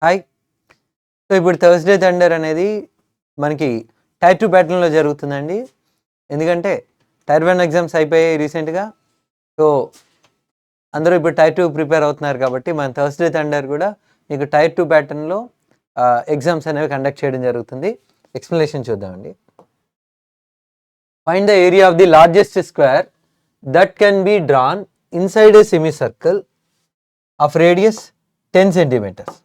Hi. So, ఇప్పుడు Thursday thunder అనేది మనకి టైర్ 2 ప్యాటర్న్‌లో జరుగుతుందండి. ఎందుకంటే టైర్ 1 ఎగ్జామ్స్ అయిపోయాయి రీసెంట్‌గా. సో, అందరూ ఇప్పుడు టైర్ 2 ప్రిపేర్ అవుతున్నారు కాబట్టి మన థర్స్‌డే థండర్ కూడా మీకు టైర్ 2 ప్యాటర్న్‌లో ఎగ్జామ్స్ అనేవి కండక్ట్ చేయడం జరుగుతుంది. ఎక్స్‌ప్లనేషన్ చూద్దామండి. Find the area of the largest square that can be drawn inside a semi circle of radius 10 centimetres.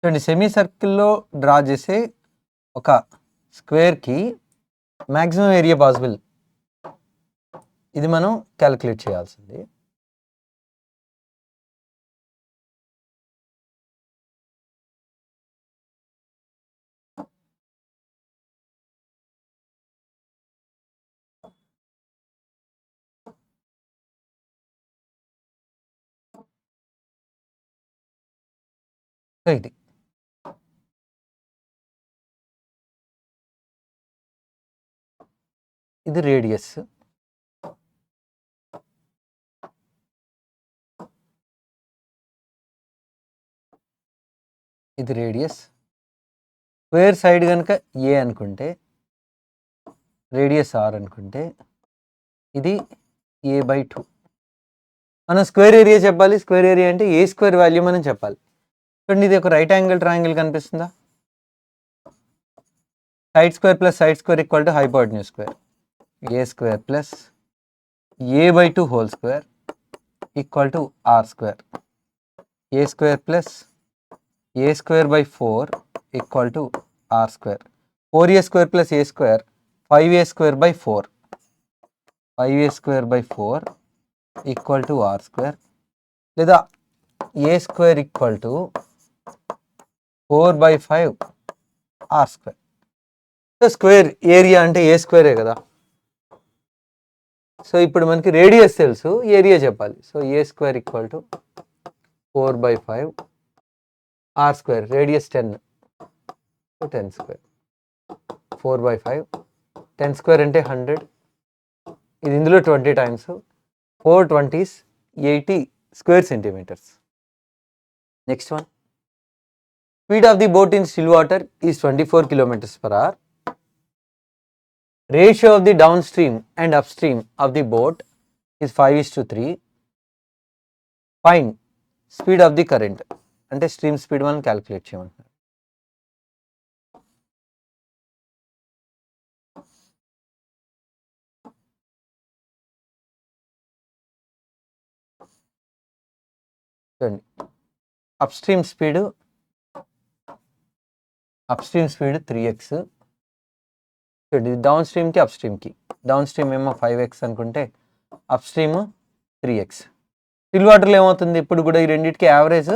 చూడండి, సెమీ సర్కిల్‌లో డ్రా చేసే ఒక స్క్వేర్‌కి మాక్సిమం ఏరియా పాసిబుల్ ఇది మనం క్యాలిక్యులేట్ చేయాల్సింది. సో, ఇది రేడియస్. ఇది రేడియస్. స్క్వేర్ సైడ్ కనుక ఏ అనుకుంటే, రేడియస్ ఆర్ అనుకుంటే, ఇది a/2. మనం స్క్వేర్ ఏరియా చెప్పాలి. స్క్వేర్ ఏరియా అంటే ఏ స్క్వేర్ వాల్యూ మనం చెప్పాలి. చూడండి, ఇది ఒక రైట్ యాంగిల్ ట్రయాంగిల్ కనిపిస్తుందా? Side square plus side square equal to hypotenuse square. A square plus a/2 whole square equal to r square. A square plus a square by 4 equal to r square. 4a square plus a square 5a square by 4. 5a square by 4 equal to r square, లేదా ఏ square equal to 4/5 r square. Square area అంటే a స్క్వేరే కదా. So ఇప్పుడు మనకి radius తెలుసు, area చెప్పాలి. So a square equal to 4/5 r square. Radius 10, 10 square. 4/5 10 square అంటే 100. ఇది ఇందులో 20 times. 4 20s 80 square centimetres. Next one. Speed of the boat in still water is 24 kilometers per hour. Ratio of the downstream and upstream of the boat is 5:3. Find speed of the current. అంటే stream speed మనం calculate చేయమంటున్నారు. చూడండి, upstream speed 3x. చూడండి, down స్ట్రీమ్కి అప్స్ట్రీమ్కి. Down stream ఏమో 5x అనుకుంటే upstream 3x. Still వాటర్లో ఏమవుతుంది? ఇప్పుడు కూడా ఈ రెండింటికి యావరేజ్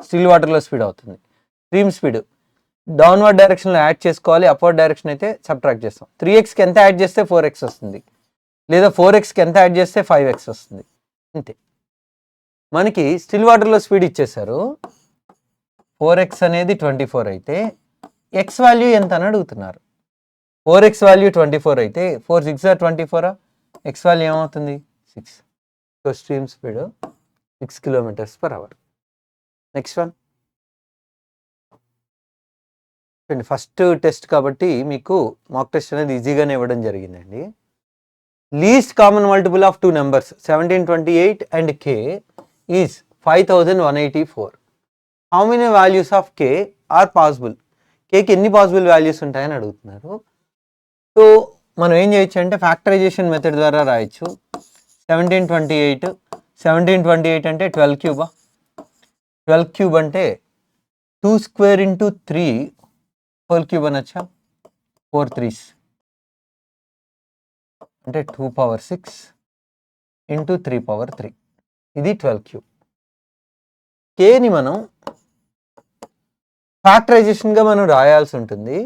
స్టిల్ వాటర్లో స్పీడ్ అవుతుంది. స్ట్రీమ్ స్పీడ్ డౌన్వర్డ్ డైరెక్షన్లో యాడ్ చేసుకోవాలి, అప్వర్డ్ డైరెక్షన్ అయితే సబ్ట్రాక్ట్ చేస్తాం. 3xకి ఎంత యాడ్ చేస్తే 4x వస్తుంది, లేదా 4xకి ఎంత యాడ్ చేస్తే 5x వస్తుంది, అంతే. మనకి స్టిల్ వాటర్లో స్పీడ్ ఇచ్చేసారు. 4x అనేది 24 అయితే x వాల్యూ ఎంత అని అడుగుతున్నారు. 4x వాల్యూ 24 అయితే 4 6 24, x వాల్యూ ఏమవుతుంది? 6. So stream speed 6 km/h. Next one. చూడండి, ఫస్ట్ టెస్ట్ కాబట్టి మీకు మాక్ టెస్ట్ అనేది ఈజీగానే ఇవ్వడం జరిగిందండి. Least common multiple of 2 numbers 1728 and k is 5184. How many values of k are possible? కేకి ఎన్ని పాసిబుల్ వాల్యూస్ ఉంటాయని అడుగుతున్నారు. సో మనం ఏం చేయొచ్చు అంటే ఫ్యాక్టరైజేషన్ మెథడ్ ద్వారా రాయొచ్చు. 1728 అంటే 12 క్యూబా. 12 క్యూబ్ అంటే 2 స్క్వేర్ ఇంటూ 3 హోల్ క్యూబ్ అనొచ్చా? 4 3s అంటే 2^6 ఇంటూ 3^3. ఇది 12 క్యూబ్. కేని మనం ఫ్యాక్టరైజేషన్గా మనం రాయాల్సి ఉంటుంది.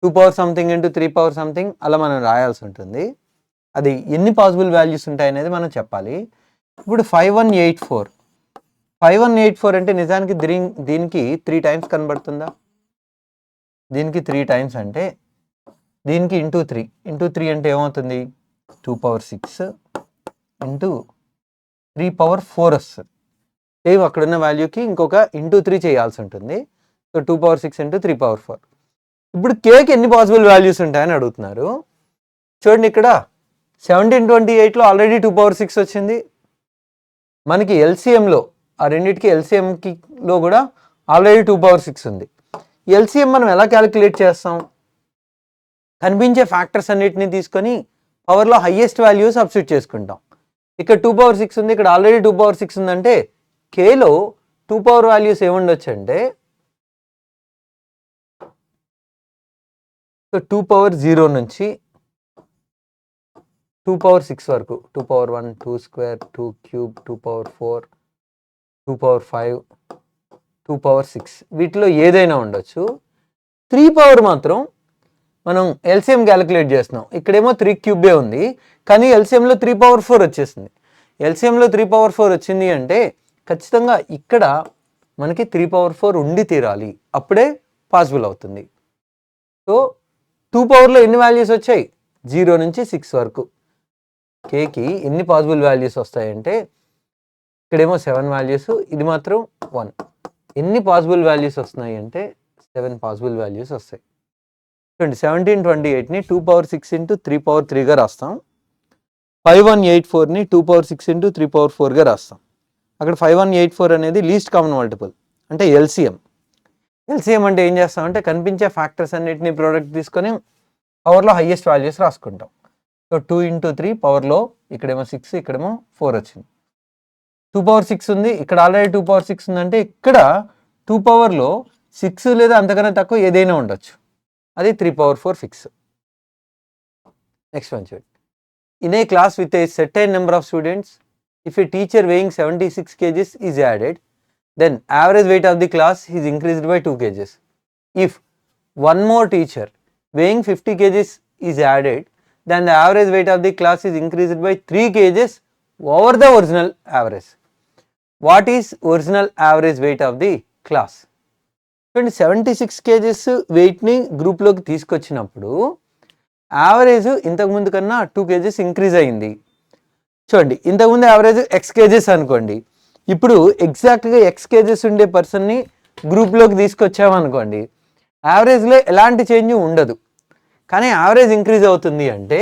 2 power something into 3 power something అలా మనం రాయాల్సి ఉంటుంది. అది ఎన్ని పాసిబుల్ వాల్యూస్ ఉంటాయనేది మనం చెప్పాలి. ఇప్పుడు 5184 అంటే నిజానికి దీనికి 3 టైమ్స్ కనబడుతుందా? దీనికి 3 టైమ్స్ అంటే దీనికి ఇంటూ 3 అంటే ఏమవుతుంది? 2 పవర్ 6 ఇంటూ 3 పవర్ 4 వస్తుంది. సేమ్ అక్కడున్న వాల్యూకి ఇంకొక ఇంటూ 3 చేయాల్సి ఉంటుంది. So 2 power 6 into 3 power 4. ఇప్పుడు కేకి ఎన్ని పాసిబుల్ వాల్యూస్ ఉంటాయని అడుగుతున్నారు. చూడండి, ఇక్కడ 1728లో ఆల్రెడీ 2 పవర్ 6 వచ్చింది. మనకి ఎల్సిఎంలో ఆ రెండింటికి ఎల్సిఎంలో కూడా ఆల్రెడీ 2 పవర్ 6 ఉంది. ఎల్సిఎం మనం ఎలా క్యాలిక్యులేట్ చేస్తాం? కనిపించే ఫ్యాక్టర్స్ అన్నిటిని తీసుకొని పవర్లో హైయెస్ట్ వాల్యూ సబ్స్టిట్యూట్ చేసుకుంటాం. ఇక్కడ 2 పవర్ 6 ఉంది, ఇక్కడ ఆల్రెడీ 2 పవర్ 6 ఉందంటే కేలో 2 పవర్ వాల్యూస్ ఏముండొచ్చు అంటే 2 పవర్ 0 నుంచి 2 పవర్ 6 వరకు 2 power 1, 2 square, 2 cube, 2 power 4, 2 power 5, 2 power 6 వీటిలో ఏదైనా ఉండొచ్చు. 3 పవర్ మాత్రం మనం ఎల్సిఎం క్యాలిక్యులేట్ చేస్తున్నాం. ఇక్కడేమో 3 క్యూబే ఉంది, కానీ ఎల్సిఎంలో 3 పవర్ 4 వచ్చేసింది. ఎల్సిఎంలో 3 పవర్ 4 వచ్చింది అంటే ఖచ్చితంగా ఇక్కడ మనకి 3 పవర్ 4 ఉండి తీరాలి, అప్పుడే పాసిబుల్ అవుతుంది. సో 2 పవర్లో ఎన్ని వాల్యూస్ వచ్చాయి? 0 నుంచి 6 వరకు. కేకి ఎన్ని పాసిబుల్ వాల్యూస్ వస్తాయంటే ఇక్కడేమో 7 వాల్యూస్, ఇది మాత్రం 1. ఎన్ని పాసిబుల్ వాల్యూస్ వస్తున్నాయి అంటే 7 పాసిబుల్ వాల్యూస్ వస్తాయి. చూడండి, 1728ని 2 పవర్ 6 ఇంటూ 3 పవర్ 3గా రాస్తాం. 5184ని 2 పవర్ 6 ఇంటూ 3 పవర్ 4గా రాస్తాం. అక్కడ 5184 అనేది లీస్ట్ కామన్ మల్టిపుల్ అంటే ఎల్సిఎం. ఎల్సిఎం అంటే ఏం చేస్తామంటే కనిపించే ఫ్యాక్టర్స్ అన్నిటిని ప్రోడక్ట్ తీసుకొని పవర్లో హైయెస్ట్ వాల్యూస్ రాసుకుంటాం. సో 2 ఇంటూ 3 పవర్లో ఇక్కడేమో 6, ఇక్కడేమో 4 వచ్చింది. 2 పవర్ 6 ఉంది, ఇక్కడ ఆల్రెడీ 2 పవర్ 6 ఉందంటే ఇక్కడ 2 పవర్లో 6 లేదా అంతకన్నా తక్కువ ఏదైనా ఉండొచ్చు. అది 3 పవర్ 4 ఫిక్స్. నెక్స్ట్ వన్ చూడండి. In a class with a certain number of students, if a teacher weighing 76 kgs is added, then average weight of the class is increased by 2 kgs. If one more teacher weighing 50 kgs is added, then the average weight of the class is increased by 3 kgs over the original average. What is original average weight of the class? 76 kgs వెయిట్ని గ్రూప్లోకి తీసుకొచ్చినప్పుడు average ఇంతకుముందు కన్నా 2 kgs increase అయింది. చూడండి, ఇంతకుముందు average x kgs అనుకోండి, ఇప్పుడు ఎగ్జాక్ట్గా x kgs ఉండే పర్సన్ని గ్రూప్లోకి తీసుకొచ్చామనుకోండి, యావరేజ్లో ఎలాంటి చేంజ్ ఉండదు, కానీ యావరేజ్ ఇంక్రీజ్ అవుతుంది అంటే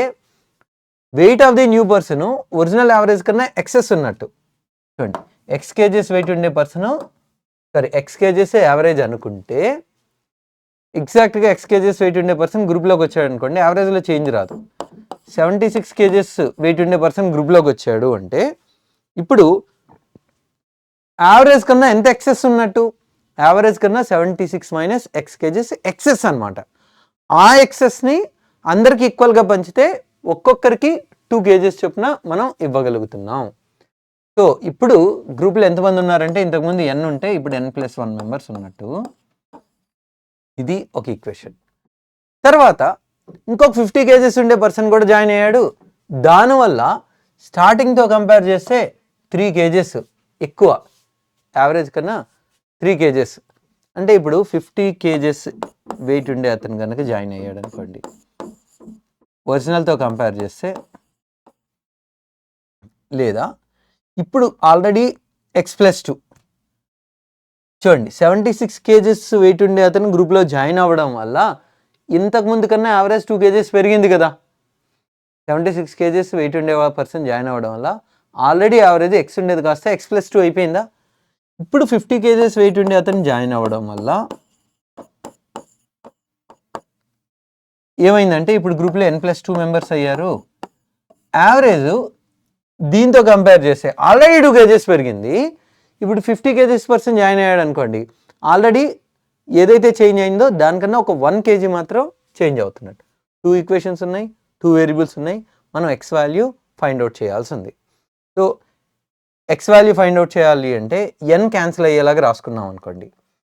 weight of the new person original average కన్నా ఎక్సెస్ ఉన్నట్టు. చూడండి, x kgs వెయిట్ ఉండే పర్సన్ x kgs యావరేజ్ అనుకుంటే ఎగ్జాక్ట్గా x kgs వెయిట్ ఉండే పర్సన్ గ్రూప్లోకి వచ్చాడు అనుకోండి, యావరేజ్లో చేంజ్ రాదు. 76 kgs వెయిట్ ఉండే పర్సన్ గ్రూప్లోకి వచ్చాడు అంటే ఇప్పుడు యావరేజ్ కన్నా ఎంత ఎక్సెస్ ఉన్నట్టు? యావరేజ్ కన్నా 76 మైనస్ x kgs ఎక్సెస్ అనమాట. ఆ ఎక్సెస్ని అందరికి ఈక్వల్గా పంచితే ఒక్కొక్కరికి 2 kgs చొప్పున మనం ఇవ్వగలుగుతున్నాం. సో ఇప్పుడు గ్రూప్లో ఎంతమంది ఉన్నారంటే ఇంతకుముందు n ఉంటే ఇప్పుడు n+1 మెంబర్స్ ఉన్నట్టు. ఇది ఒక ఈక్వేషన్. తర్వాత ఇంకొక 50 kgs ఉండే పర్సన్ కూడా జాయిన్ అయ్యాడు. దానివల్ల స్టార్టింగ్తో కంపేర్ చేస్తే 3 kgs ఎక్కువ, యావరేజ్ కన్నా 3 kgs. అంటే ఇప్పుడు 50 kgs వెయిట్ ఉండే అతను కనుక జాయిన్ అయ్యాడు అనుకోండి, ఒరిజినల్తో కంపేర్ చేస్తే, లేదా ఇప్పుడు ఆల్రెడీ x+2 చూడండి 76 kgs వెయిట్ ఉండే అతను గ్రూప్లో జాయిన్ అవ్వడం వల్ల ఇంతకుముందు కన్నా యావరేజ్ 2 kgs పెరిగింది కదా. 76 kgs వెయిట్ ఉండే పర్సన్ జాయిన్ అవ్వడం వల్ల ఆల్రెడీ యావరేజ్ x ఉండేది కాస్త x+2 అయిపోయిందా. ఇప్పుడు 50 kgs వెయిట్ ఉండే అతను జాయిన్ అవ్వడం వల్ల ఏమైందంటే ఇప్పుడు గ్రూప్లో n+2 మెంబర్స్ అయ్యారు. యావరేజ్ దీంతో కంపేర్ చేస్తే ఆల్రెడీ 2 kgs పెరిగింది. ఇప్పుడు 50 kgs పర్సన్ జాయిన్ అయ్యాడు అనుకోండి, ఆల్రెడీ ఏదైతే చేంజ్ అయిందో దానికన్నా ఒక 1 kg మాత్రం చేంజ్ అవుతున్నట్టు. 2 ఈక్వేషన్స్ ఉన్నాయి, 2 వేరియబుల్స్ ఉన్నాయి, మనం x వాల్యూ ఫైండ్ అవుట్ చేయాల్సి ఉంది. So x value find out చేయాలి అంటే n క్యాన్సిల్ అయ్యేలాగా రాసుకున్నాం అనుకోండి.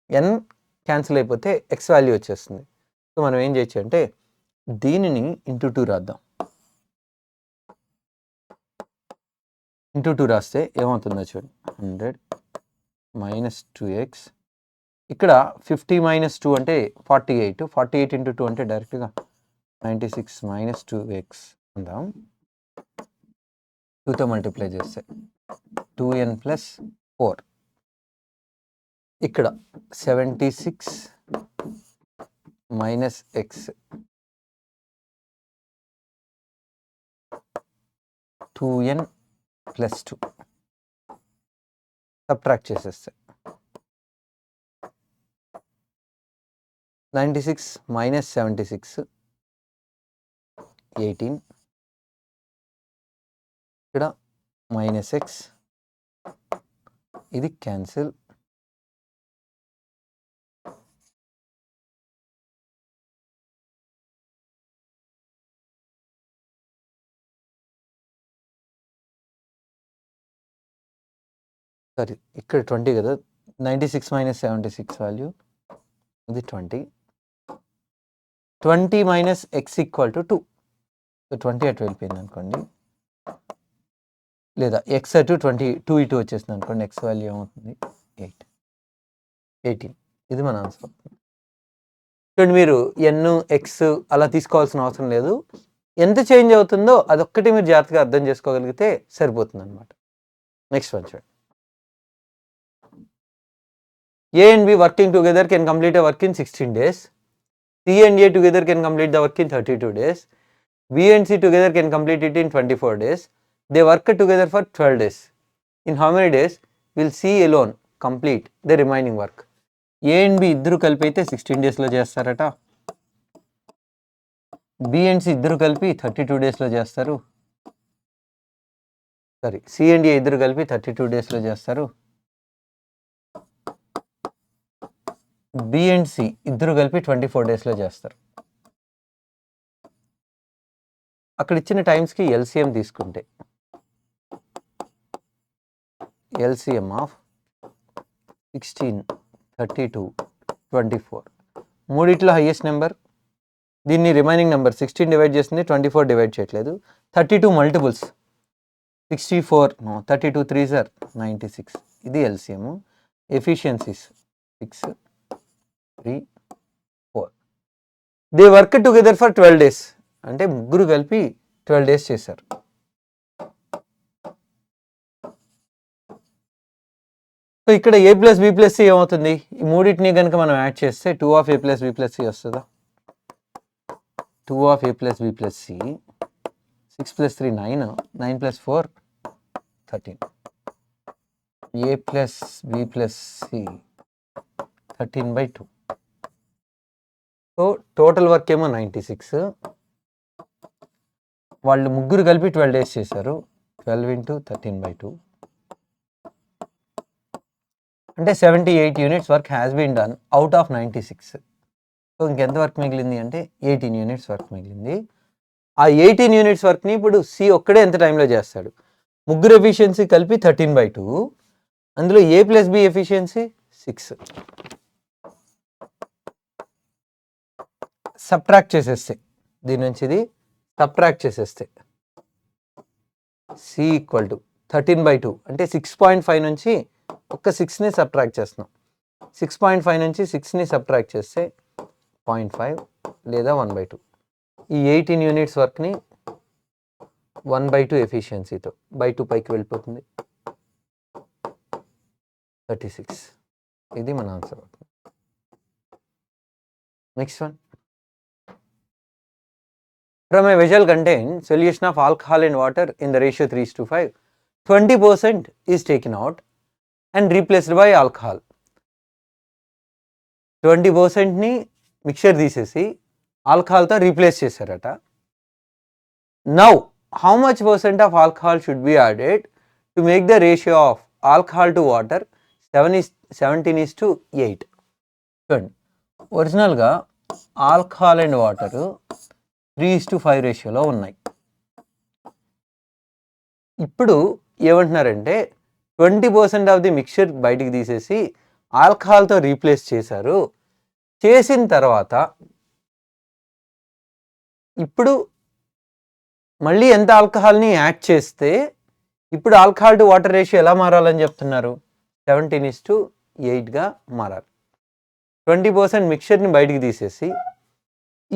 n క్యాన్సిల్ అయిపోతే ఎక్స్ వాల్యూ వచ్చేస్తుంది. సో మనం ఏం చేయొచ్చు అంటే దీనిని ఇంటూ 2 రాద్దాం. ఇంటూ 2 రాస్తే ఏమవుతుందో చూడండి. 100 మైనస్ 2x, ఇక్కడ 50 మైనస్ 2 అంటే 48, 48 ఇంటూ 2 అంటే డైరెక్ట్గా 96 మైనస్ 2x అందాం. 2తో మల్టిప్లై చేస్తే 2n ప్లస్ 4, ఇక్కడ 76 minus x 2n plus 2 subtract చేసేస్తే 96 మైనస్ 76 18, ఇక్కడ మైనస్ x, ఇది క్యాన్సిల్. సారీ, ఇక్కడ 20 కదా, 96 మైనస్ 76 వాల్యూ ఇది 20. 20 minus X equal to 2. So 20 అటు వెళ్ళిపోయింది అనుకోండి, లేదా ఎక్స్ అటు 22 ఇటు వచ్చేసింది అనుకోండి, ఎక్స్ వాల్యూ ఏమవుతుంది 18. ఇది మన ఆన్సర్. చూడండి, మీరు ఎన్ ఎక్స్ అలా తీసుకోవాల్సిన అవసరం లేదు. ఎంత చేంజ్ అవుతుందో అదొక్కటి మీరు జాగ్రత్తగా అర్థం చేసుకోగలిగితే సరిపోతుంది అనమాట. నెక్స్ట్ వన్ చూడండి. A and B working together can complete a work in 16 days. C and A together can complete the work in 32 days. B and C together can complete it in 24 days. They work together for 12 days. In how many days will C alone complete the remaining work? A and B ఇద్దరు కలిపి అయితే 16 daysలో చేస్తారట. B and C ఇద్దరు కలిపి 32 daysలో చేస్తారు. Sorry, C and A ఇద్దరు కలిపి 32 daysలో చేస్తారు. బి అండ్ సి ఇద్దరు కలిపి 24 daysలో చేస్తారు. అక్కడ ఇచ్చిన టైమ్స్కి ఎల్సిఎం తీసుకుంటే ఎల్సిఎం ఆఫ్ 16, 32, 24 మూడిట్లో హైయెస్ట్ నెంబర్. దీన్ని రిమైనింగ్ నెంబర్ 16 డివైడ్ చేస్తుంది, 24 డివైడ్ చేయట్లేదు. 32 మల్టిపుల్స్ 64, 32 3s are 96. ఇది LCM. Efficiencies 6, 3, 4. They work together for 12 days. అంటే ముగ్గురు కలిపి 12 days చేశారు. సో ఇక్కడ a plus b plus c ఏమవుతుంది? ఈ మూడింటిని కనుక మనం యాడ్ చేస్తే 2 of a plus b plus c వస్తుందా? 2 of a plus b plus c, 6 plus 3 9, 9 plus 4 13. A plus b plus c 13/2. So total work ఏమో 96. వాళ్ళు ముగ్గురు కలిపి 12 days చేశారు. 12 into 13/2 అంటే 78 units work has been done out of 96. So ఇంకెంత work మిగిలింది అంటే 18 units వర్క్ మిగిలింది. ఆ 18 units వర్క్ని ఇప్పుడు సి ఒక్కడే ఎంత టైంలో చేస్తాడు? ముగ్గురు ఎఫిషియన్సీ కలిపి 13/2, అందులో ఏ ప్లస్ బి ఎఫిషియన్సీ 6. సబ్ట్రాక్ట్ చేసేస్తే, దీని నుంచి ఇది సబ్ట్రాక్ట్ చేసేస్తే సి ఈక్వల్ టు 13/2 అంటే 6.5 నుంచి ఒక్క 6ని సబ్ట్రాక్ట్ చేస్తున్నాం. 6.5 నుంచి 6ని సబ్ట్రాక్ట్ చేస్తే 0.5 లేదా 1/2. ఈ 18 units వర్క్ని 1/2 ఎఫిషియన్సీతో 2 పైకి వెళ్ళిపోతుంది, 36. ఇది మన answer. Next one. From a vessel contain solution of alcohol and water in the ratio 3:5, 20% is taken out and replaced by alcohol. 20%ని మిక్చర్ తీసేసి ఆల్కహాల్తో రీప్లేస్ చేశారట. Now how much % of alcohol should be added to make the ratio of alcohol to water 17:8. చూడండి, ఒరిజినల్గా alcohol and water 3:5 రేషియోలో ఉన్నాయి. ఇప్పుడు ఏమంటున్నారంటే 20% ఆఫ్ ది మిక్చర్ బయటికి తీసేసి ఆల్కహాల్తో రీప్లేస్ చేశారు. చేసిన తర్వాత ఇప్పుడు మళ్ళీ ఎంత ఆల్కహాల్ని యాడ్ చేస్తే ఇప్పుడు ఆల్కహాల్ టు వాటర్ రేషియో ఎలా మారాలని చెప్తున్నారు? 17:8గా మారాలి. 20% మిక్చర్ని బయటికి తీసేసి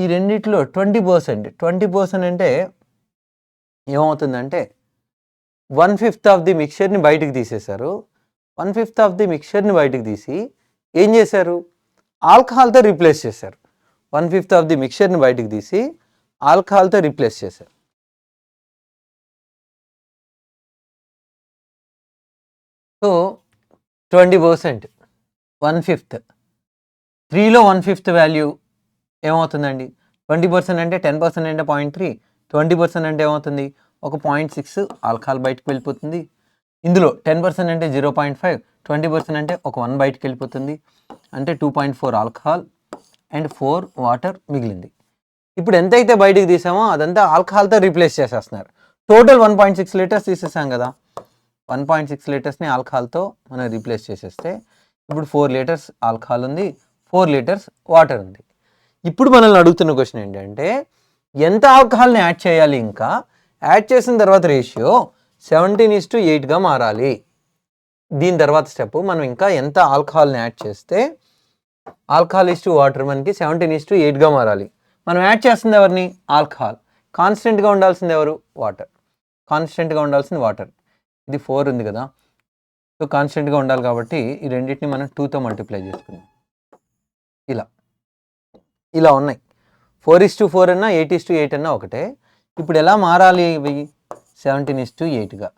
ఈ రెండిట్లో 20% అంటే ఏమవుతుందంటే 1/5 ఆఫ్ ది మిక్చర్ని బయటికి తీసేశారు. 1/5 ఆఫ్ ది మిక్చర్ని బయటికి తీసి ఏం చేశారు? ఆల్కహాల్తో రీప్లేస్ చేశారు. 1/5 ఆఫ్ ది మిక్చర్ని బయటికి తీసి ఆల్కహాల్తో రీప్లేస్ చేశారు. సో 20%, 1/5, 3లో 1/5 వాల్యూ ఏమవుతుందండి? 20% అంటే 10% అంటే 0.3, 20% అంటే ఏమవుతుంది? ఒక 0.6 ఆల్కహాల్ బయటకు వెళ్ళిపోతుంది. ఇందులో 10% అంటే 0.5, 20% అంటే ఒక 1 బయటకు వెళ్ళిపోతుంది. అంటే 2.4 ఆల్కహాల్ అండ్ 4 వాటర్ మిగిలింది. ఇప్పుడు ఎంతైతే బయటికి తీసామో అదంతా ఆల్కహాల్తో రీప్లేస్ చేసేస్తున్నారు. టోటల్ 1.6 లీటర్స్ తీసేసాం కదా. 1.6 లీటర్స్ని ఆల్కహాల్తో మనం రీప్లేస్ చేసేస్తే ఇప్పుడు 4 లీటర్స్ ఆల్కహాల్ ఉంది, 4 లీటర్స్ వాటర్ ఉంది. ఇప్పుడు మనల్ని అడుగుతున్న క్వశ్చన్ ఏంటంటే ఎంత ఆల్కహాల్ని యాడ్ చేయాలి? ఇంకా యాడ్ చేసిన తర్వాత రేషియో 17:8గా మారాలి. దీని తర్వాత స్టెప్ మనం ఇంకా ఎంత ఆల్కహాల్ని యాడ్ చేస్తే ఆల్కహాల్ ఇస్ టు వాటర్ మనకి 17:8గా మారాలి. మనం యాడ్ చేస్తుంది ఎవరిని? ఆల్కహాల్. కాన్స్టెంట్గా ఉండాల్సింది ఎవరు? వాటర్. కాన్స్టెంట్గా ఉండాల్సింది వాటర్. ఇది 4 ఉంది కదా, సో కాన్స్టెంట్గా ఉండాలి కాబట్టి ఈ రెండింటిని మనం 2తో మల్టిప్లై చేసుకుందాం. ఇలా ఉన్నాయి. 4:4 అన్నా 8:8 అన్నా ఒకటే. ఇప్పుడు ఎలా మారాలి ఇవి? 17:8గా.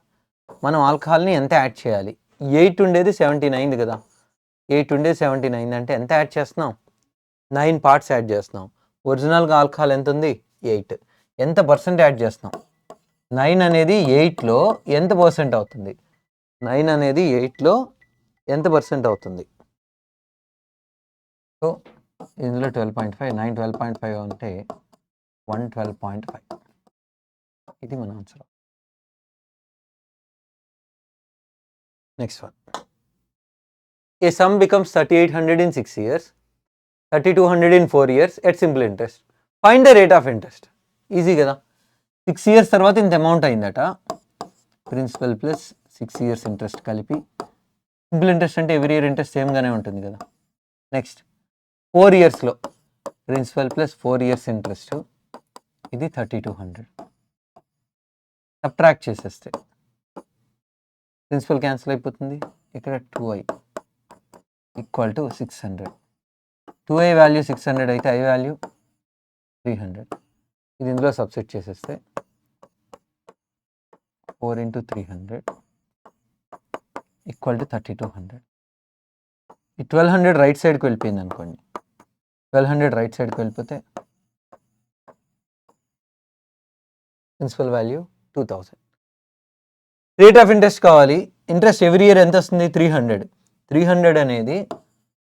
మనం ఆల్కహాల్ని ఎంత యాడ్ చేయాలి? 8 ఉండేది 79 కదా. 8 ఉండేది 79 అంటే ఎంత యాడ్ చేస్తున్నాం? 9 పార్ట్స్ యాడ్ చేస్తున్నాం. ఒరిజినల్గా ఆల్కహాల్ ఎంత ఉంది? 8. ఎంత పర్సెంట్ యాడ్ చేస్తున్నాం? 9 అనేది 8లో ఎంత పర్సెంట్ అవుతుంది? 9 అనేది 8లో ఎంత పర్సెంట్ అవుతుంది? సో ఇందులో 12.5, 9 12.5 అంటే 112.5. ఇది మన answer. Next one. A sum becomes 3,800 in 6 years, 3,200 in 4 years at simple interest. Find the rate of interest. Easy కదా. 6 years తర్వాత ఇంత అమౌంట్ అయిందట. ప్రిన్సిపల్ ప్లస్ 6 years ఇంట్రెస్ట్ కలిపి. సింపుల్ ఇంట్రెస్ట్ అంటే ఎవ్రీ ఇయర్ ఇంట్రెస్ట్ సేమ్గానే ఉంటుంది కదా. నెక్స్ట్ 4 yearsలో ప్రిన్సిపల్ ప్లస్ 4 years ఇంట్రెస్ట్, ఇది 3,200. సబ్ట్రాక్ట్ చేసేస్తే ప్రిన్సిపల్ క్యాన్సిల్ అయిపోతుంది. ఇక్కడ 2i equal to 600. 2i value 600 అయితే i వాల్యూ 300. ఇది ఇందులో సబ్స్టిట్యూట్ చేసేస్తే 4 × 300 ఈక్వల్ టు 3,200. ఈ 1,200 రైట్ సైడ్కి వెళ్ళిపోయింది అనుకోండి. 1,200 రైట్ సైడ్కి వెళ్ళిపోతే principal value 2,000. Rate of interest కావాలి. ఇంట్రెస్ట్ ఎవ్రీ ఇయర్ ఎంత వస్తుంది? 300. 300 అనేది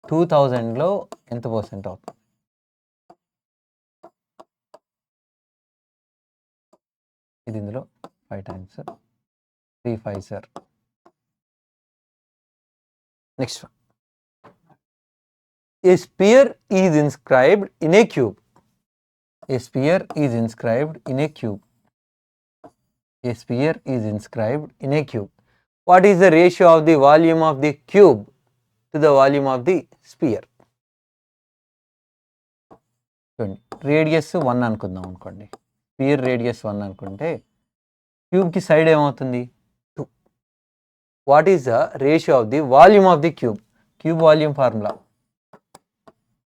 2,000లో ఎంత పర్సెంట్ అవుతుంది? ఇది ఇందులో 5 times 3 5s. Next one. A sphere is inscribed in a cube. A sphere is inscribed in a cube. A sphere is inscribed in a cube. What is the ratio of the volume of the cube to the volume of the sphere? చూడండి, radius 1 అనుకుందాం అనుకోండి. Spear radius 1 అనుకుంటే క్యూబ్కి side ఏమవుతుంది? 2. What is the ratio of the volume of the cube? Cube volume formula,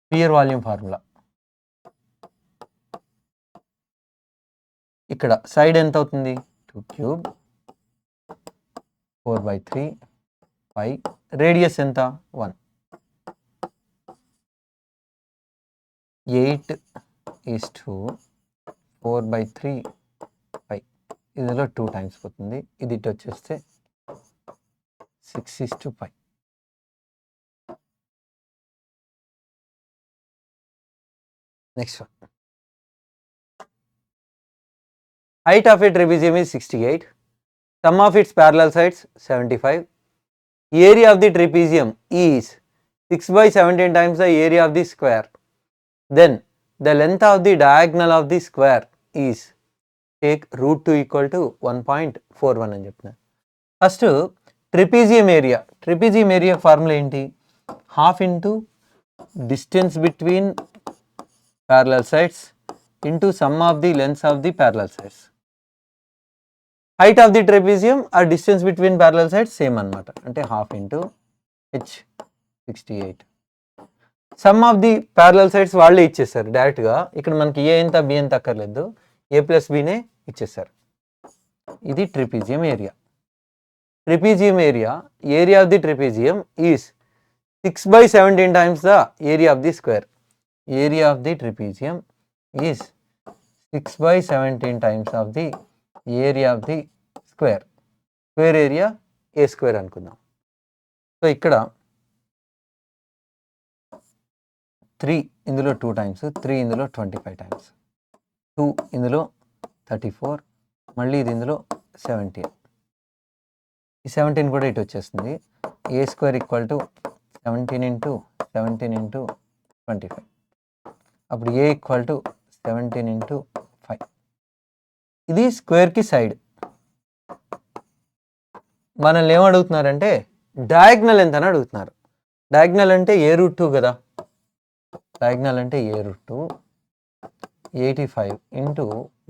sphere volume formula. ఇక్కడ side ఎంత అవుతుంది? 2 cube 4/3 పై. Radius ఎంత? 1. 8:4/3 పై. ఇందులో 2 times పోతుంది. ఇది ఇటు వచ్చేస్తే 6:5. Next one. Height of a trapezium is 68. Sum of its parallel sides 75. Area of the trapezium is 6 by 17 times the area of the square. Then the length of the diagonal of the square is, take root 2 equal to 1.41 అని చెప్తున్నారు. First trapezium area formula ఏంటి? Half into distance between parallel sides into sum of the lengths of the parallel sides. Height of the trapezium or distance between parallel sides same అన్నమాట, అంటే half into h 68. Some of the parallel sides వాళ్ళే ఇచ్చేసారు డైరెక్ట్గా. ఇక్కడ మనకి ఏ ఎంత B ఎంత అక్కర్లేదు, ఏ ప్లస్ బినే ఇచ్చేసారు. ఇది trapezium area. Area of the trapezium is 6 by 17 times the area of the square. Area of the trapezium is 6 by 17 times of the area of the square. Square area a square అనుకుందాం. So ఇక్కడ 3 ఇందులో 2 times, 3 ఇందులో 25 times, 2 ఇందులో 34, మళ్ళీ ఇది ఇందులో 17. ఈ 17 కూడా ఇటు వచ్చేస్తుంది. A square equal to 17 into 17 into 25. అప్పుడు ఏ ఈక్వల్ టు 17 ఇంటూ 5. ఇది స్క్వేర్కి సైడ్. మనల్ని ఏమడుగుతున్నారంటే డయాగ్నల్ ఎంత అని అడుగుతున్నారు. డయాగ్నల్ అంటే ఏ రూట్ 2 కదా, డయాగ్నల్ అంటే a root 2 85 into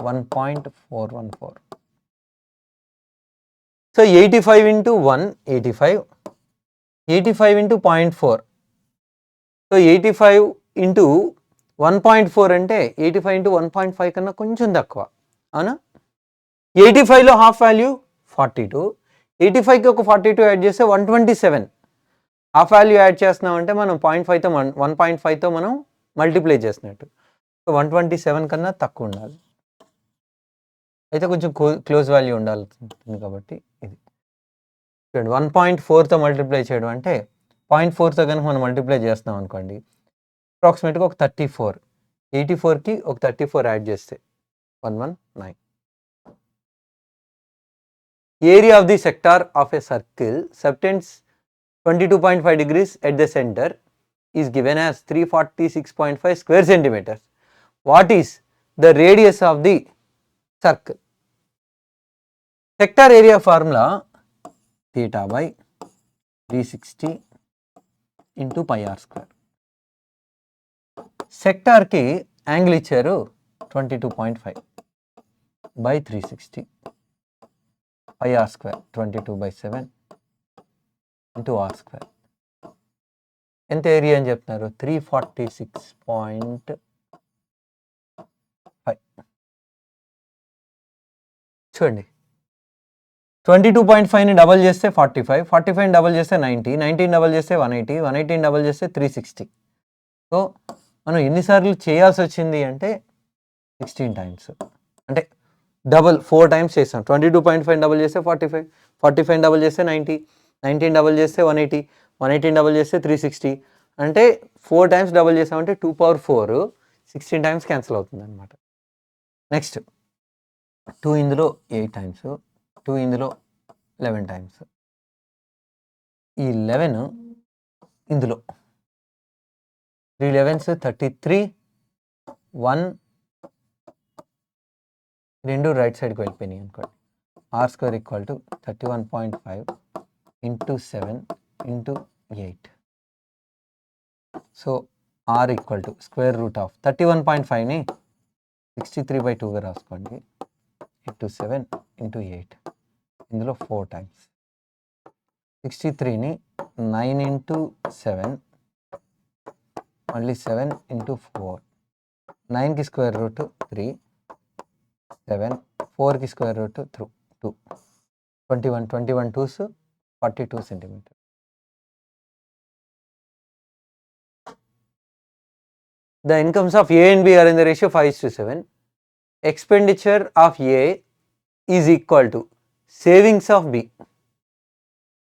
1.414. So 85 into 1 85 into 0.4. So 85 into 1.4 అంటే 85 ఇంటూ 1.5 కన్నా కొంచెం తక్కువ, అవునా? 85లో హాఫ్ వాల్యూ 42, 85కి ఒక 42 యాడ్ చేస్తే 127. హాఫ్ వాల్యూ యాడ్ చేస్తున్నామంటే మనం 0.5తో 1.5తో మనం మల్టిప్లై చేసినట్టు. సో 127 కన్నా తక్కువ ఉండాలి, అయితే కొంచెం క్లోజ్ వాల్యూ ఉండాలి కాబట్టి ఇది చూడండి. 1.4తో మల్టిప్లై చేయడం అంటే 0.4తో కనుక మనం మల్టిప్లై చేస్తున్నాం అనుకోండి, అప్రాక్సిమేట్గా ఒక 34. 84కి ఒక 34 యాడ్ చేస్తే 119. Area of the sector of a circle subtends 22.5 degrees at the center is given as 346.5 square centimeters. What is the radius of the circle? Sector area formula theta by 360 into pi r square. Sector కి angle ఇచ్చారు 22.5 by 360 pi r square 22/7 into r square. ఎంత area అని చెప్తున్నారు? 346.5. చూడండి, 22.5ని double చేస్తే 45, 45ని double చేస్తే 90, 90ని double చేస్తే 180, 180ని double చేస్తే 360. సో మనం ఎన్నిసార్లు చేయాల్సి వచ్చింది అంటే 16 times, అంటే డబల్ 4 times చేస్తాం. 22.5 డబల్ చేస్తే 45, 45 డబల్ చేస్తే 90, 90 డబల్ చేస్తే 180, 180 డబల్ చేస్తే 360. అంటే 4 times డబల్ చేసామంటే 2 power 4, 16 times క్యాన్సిల్ అవుతుంది అనమాట. నెక్స్ట్ 2 ఇందులో 8 times, 2 ఇందులో 11 times, ఈ 11 ఇందులో 3 11s 33, 1 రెండు రైట్ సైడ్కి వెళ్ళిపోయినాయి అనుకోండి. R square equal to 31.5 into 7 into 8. So r equal to square root of 31.5ని 63/2గా రాసుకోండి, ఇంటూ 7 ఇంటూ 8. ఇందులో 4 times. 63ని 9 ఇంటూ 7, మళ్ళీ 7 ఇంటూ 4. 9కి స్క్వేర్ రూట్ 3, 7, 4కి square root 2, 21 2s 42 centimeters. The incomes of A and B are in the ratio 5:7. Expenditure of A is equal to savings of B.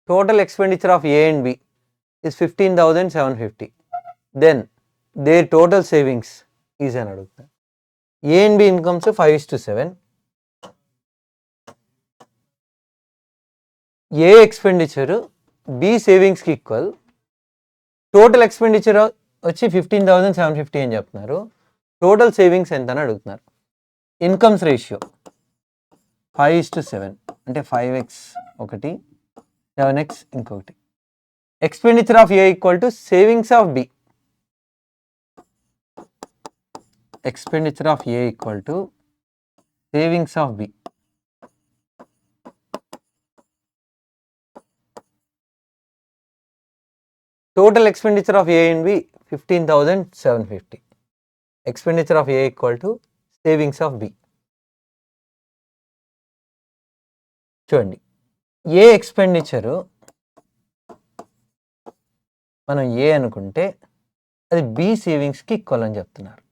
Total expenditure of A and B is 15,750. Then their total savings is అని అడుగుతారు. A and B incomes 5:7. A expenditure B savings కి equal. Total expenditure వచ్చి 15,750 అని చెప్తున్నారు. Total savings ఎంత అని అడుగుతున్నారు. Incomes ratio 5:7 అంటే 5x ఒకటి 7x ఇంకొకటి. Expenditure of a equal to savings of b. Expenditure of a equal to savings of b. Total expenditure of A and B 15,750. Expenditure of A equal to savings of B. చూడండి, ఏ expenditure మనం ఏ అనుకుంటే అది B సేవింగ్స్కి equal అని చెప్తున్నారు.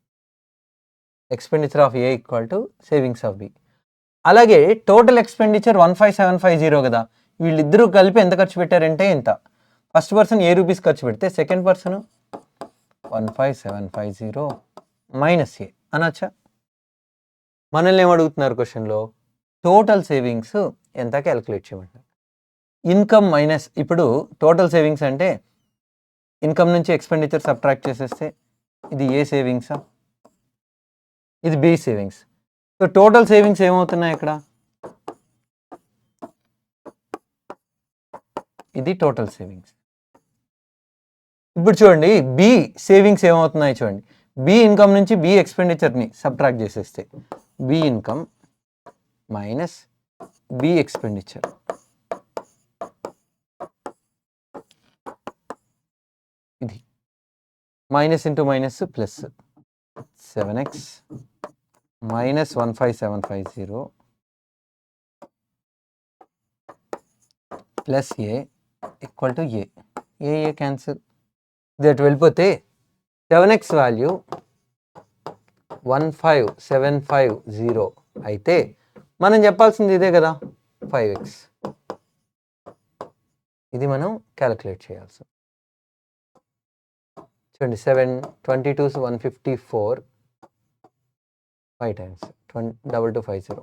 Expenditure of a equal to savings of b. అలాగే total expenditure 15,750 కదా, వీళ్ళిద్దరూ కలిపి ఎంత ఖర్చు పెట్టారంటే ఇంత. ఫస్ట్ పర్సన్ ఏ రూపీస్ ఖర్చు పెడితే సెకండ్ పర్సన్ 15,750 మైనస్ ఏ అనొచ్చా? మనల్ని ఏమడుగుతున్నారు క్వశ్చన్లో? టోటల్ సేవింగ్స్ ఎంత క్యాలిక్యులేట్ చేయమంటారు. ఇన్కమ్ మైనస్, ఇప్పుడు టోటల్ సేవింగ్స్ అంటే ఇన్కమ్ నుంచి ఎక్స్పెండిచర్ సబ్ట్రాక్ట్ చేసేస్తే ఇది ఏ సేవింగ్సా, ఇది B savings. So total savings ఏమవుతున్నాయి ఇక్కడ? ఇది టోటల్ సేవింగ్స్. ఇప్పుడు చూడండి, బి సేవింగ్స్ ఏమవుతున్నాయి చూడండి. బి ఇన్కమ్ నుంచి బి ఎక్స్పెండిచర్ని సబ్ట్రాక్ట్ చేసేస్తే B income minus B expenditure. ఇది minus into minus plus 7x minus 15,750 plus A equal to A. A cancel, ఇది వెళ్ళిపోతే 7x వాల్యూ 15,750 అయితే మనం చెప్పాల్సింది ఇదే కదా, 5x. ఇది మనం క్యాలిక్యులేట్ చేయాల్సి. చూడండి, 7 22 154 5 times 2250.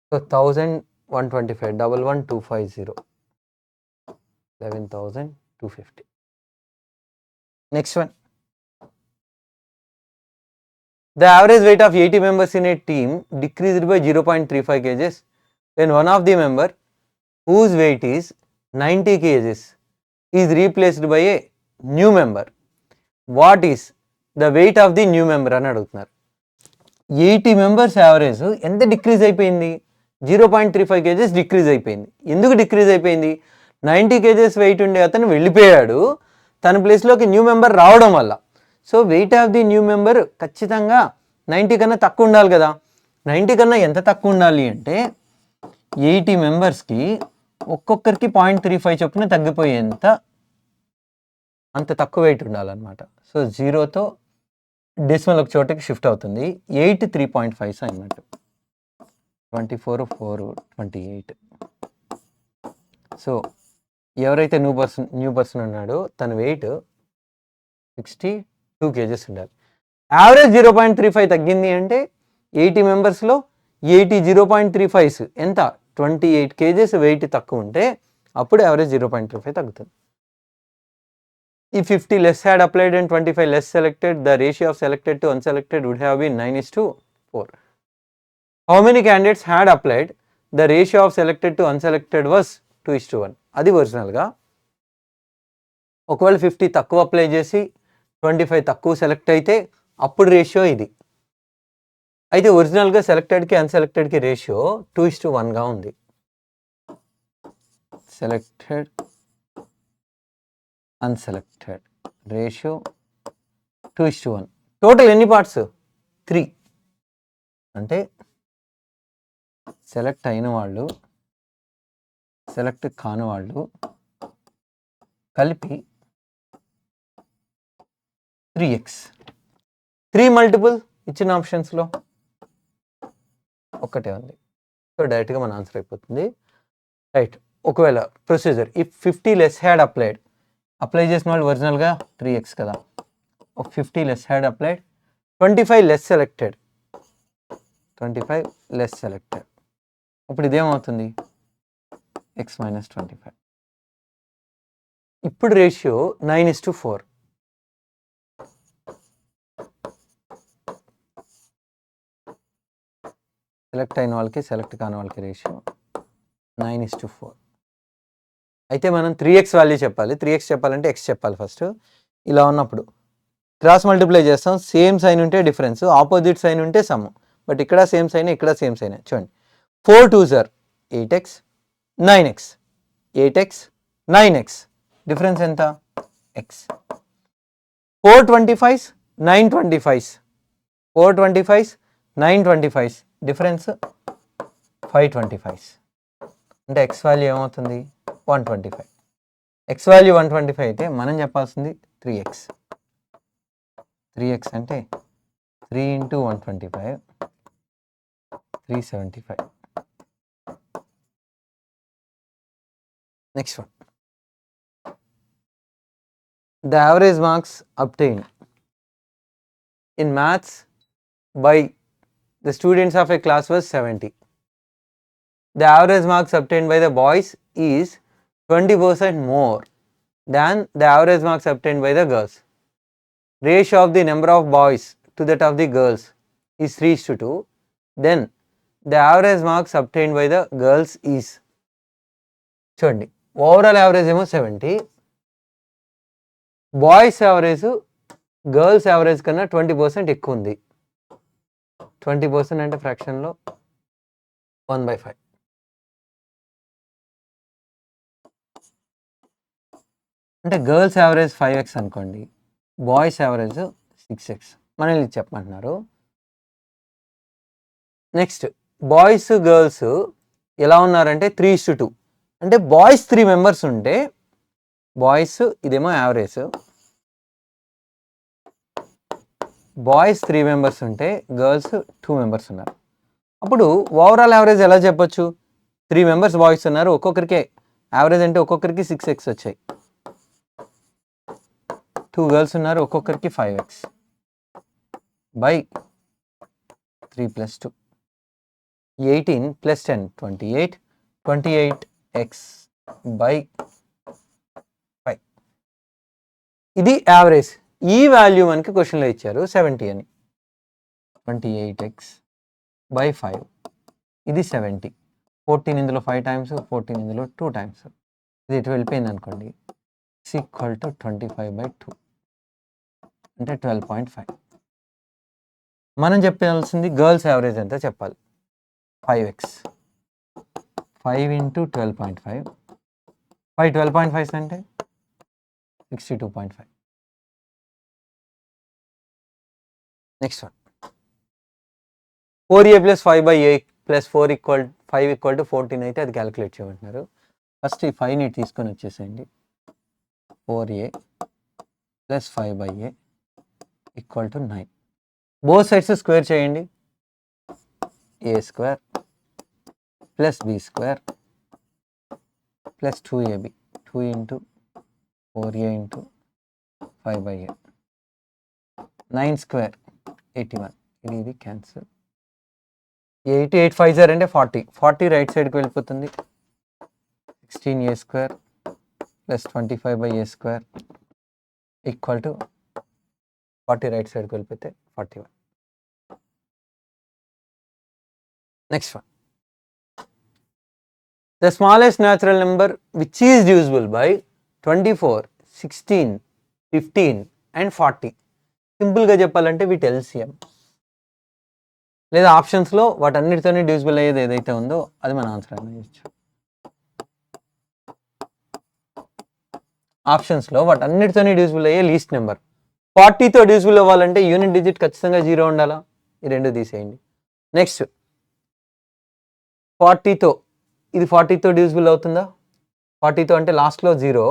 So 1,125 11250 11,250. Next one. The average weight of 80 members in a team decreased by 0.35 kgs when one of the member whose weight is 90 kgs is replaced by a new member. What is the weight of the new member అని అడుగుతున్నారు. 80 members average ఎంత decrease అయిపోయింది? 0.35 kgs decrease అయిపోయింది. ఎందుకు decrease అయిపోయింది? 90 kgs wait ఉండే అతను వెళ్ళిపోయాడు, తన ప్లేస్లోకి న్యూ మెంబర్ రావడం వల్ల. So weight of the new member ఖచ్చితంగా 90 కన్నా తక్కువ ఉండాలి కదా. 90 కన్నా ఎంత తక్కువ ఉండాలి అంటే 80 మెంబర్స్కి ఒక్కొక్కరికి 0.35 చొప్పున తగ్గిపోయేంత అంత తక్కువ వెయిట్ ఉండాలన్నమాట. సో 0తో డెసిమల్ ఒక చోటకి షిఫ్ట్ అవుతుంది. 8 3.5 అన్నట్టు 24 4 28. సో ఎవరైతే న్యూ పర్సన్ ఉన్నాడో తన వెయిట్ 62 kgs ఉండాలి. యావరేజ్ 0.35 తగ్గింది అంటే 80 మెంబర్స్లో 80 0.35 ఎంత 28 kgs వెయిట్ తక్కువ ఉంటే అప్పుడు యావరేజ్ 0.35 తగ్గుతుంది. If 50 less had applied and 25 less selected, the ratio of selected to unselected would have been 9:4. How many candidates had applied? The ratio of selected to unselected was 2:1. అది ఒరిజినల్గా. ఒకవేళ 50 తక్కువ apply చేసి 25 తక్కువ సెలెక్ట్ అయితే అప్పుడు ratio ఇది. అయితే ఒరిజినల్గా సెలెక్టెడ్కి అన్సెలెక్టెడ్కి రేషియో 2:1గా ఉంది. Selected unselected ratio 2:1. టోటల్ ఎన్ని పార్ట్స్? 3. అంటే సెలెక్ట్ అయిన వాళ్ళు సెలెక్ట్ కాని వాళ్ళు కలిపి 3x. 3 మల్టిపుల్ ఇచ్చిన ఆప్షన్స్లో ఒక్కటే ఉంది. సో డైరెక్ట్గా మన ఆన్సర్ అయిపోతుంది. రైట్. ఒకవేళ procedure if 50 less had apply చేసిన వాళ్ళు ఒరిజినల్గా 3x కదా. 50 less had applied, 25 less selected, 25 less selected. ఇప్పుడు ఇదేమవుతుంది? x - 25. ఇప్పుడు రేషియో 9:4. సెలెక్ట్ అయిన వాళ్ళకి సెలెక్ట్ కాని వాళ్ళకి రేషియో 9:4. అయితే మనం 3x వాల్యూ చెప్పాలి. 3x చెప్పాలంటే x చెప్పాలి ఫస్ట్. ఇలా ఉన్నప్పుడు క్రాస్ మల్టిప్లై చేస్తాం. సేమ్ సైన్ ఉంటే డిఫరెన్స్, ఆపోజిట్ సైన్ ఉంటే సమ్. బట్ ఇక్కడ సేమ్ సైన్, ఇక్కడ సేమ్ సైన్. చూడండి 4 2s are 8x 9x 8x 9x difference ఎంత? x. 4 25s 9 25s 4 25s 9 25s difference 5 25s. అంటే x వాల్యూ ఏమవుతుంది? 125. x వాల్యూ 125 అయితే మనం చెప్పాల్సింది 3x. 3x అంటే 3 into 125 375. Next one. The average marks obtained in maths by the students of a class was 70. The average marks obtained by the boys is 20% more than the average marks obtained by the girls. Ratio of the number of boys to that of the girls is 3:2. Then the average marks obtained by the girls is, చూడండి overall average ఏమో 70, boys average girls average కన్నా 20% ఎక్కువ ఉంది. 20% అంటే ఫ్రాక్షన్లో 1/5. అంటే girls average 5x అనుకోండి, boys average 6x. మనల్ని చెప్పమంటున్నారు. Next boys girls ఎలా ఉన్నారంటే 3:2. అంటే బాయ్స్ 3 మెంబర్స్ ఉంటే బాయ్స్, ఇదేమో యావరేజ్, బాయ్స్ 3 మెంబర్స్ ఉంటే గర్ల్స్ 2 మెంబర్స్ ఉన్నారు. అప్పుడు ఓవరాల్ యావరేజ్ ఎలా చెప్పొచ్చు? 3 మెంబర్స్ బాయ్స్ ఉన్నారు, ఒక్కొక్కరికి యావరేజ్ అంటే ఒక్కొక్కరికి 6x వచ్చాయి. 2 గర్ల్స్ ఉన్నారు, ఒక్కొక్కరికి 5x బై 3 + 2 18 + 10 28 28x బై 5. ఇది యావరేజ్. ఈ వాల్యూ మనకి క్వశ్చన్లో ఇచ్చారు 70 అని. 28x బై 5 ఇది 70. 14 ఇందులో 5 టైమ్స్, 14 ఇందులో 2 టైమ్స్. ఇది ఇటు వెళ్ళిపోయింది అనుకోండి, is equal to 25/2 అంటే 12.5. మనం చెప్పాల్సింది గర్ల్స్ యావరేజ్ ఎంత చెప్పాలి. 5x 5 into 12.5 5 12.5 అంటే 62.5. నెక్స్ట్ వన్ 4a + 5/a + 4 = 5 = 14 అయితే అది క్యాలిక్యులేట్ చేయమంటున్నారు. ఫస్ట్ ఈ 5ని తీసుకొని వచ్చేసేయండి. 4a + 5/a = 9. Both sides square చేయండి. a² + b² + 2ab 2 into 4a into 5/a 9² 81. ఇది క్యాన్సిల్. 8 8 5 అంటే 40. 40 రైట్ సైడ్కి వెళ్ళిపోతుంది. 16a² + 25/a² = 40 రైట్ సైడ్కి వెళ్ళిపోతే 41. Next one. The smallest natural number which is divisible by 24, 16, 15 and 40. సింపుల్గా చెప్పాలంటే వీటి LCM లేదా ఆప్షన్స్లో వాటన్నిటితోనే డివిజిబుల్ అయ్యేది ఏదైతే ఉందో అది మన ఆన్సర్ చేయొచ్చు. ఆప్షన్స్లో వాటన్నిటితోనే డివిజిబుల్ అయ్యే లీస్ట్ నెంబర్ 40తో డివిజిబుల్ అవ్వాలంటే యూనిట్ డిజిట్ ఖచ్చితంగా 0 ఉండాలా. ఈ రెండు తీసేయండి. నెక్స్ట్ 40తో, ఇది 40తో డివిజిబుల్ అవుతుందా? 40తో అంటే లాస్ట్లో 0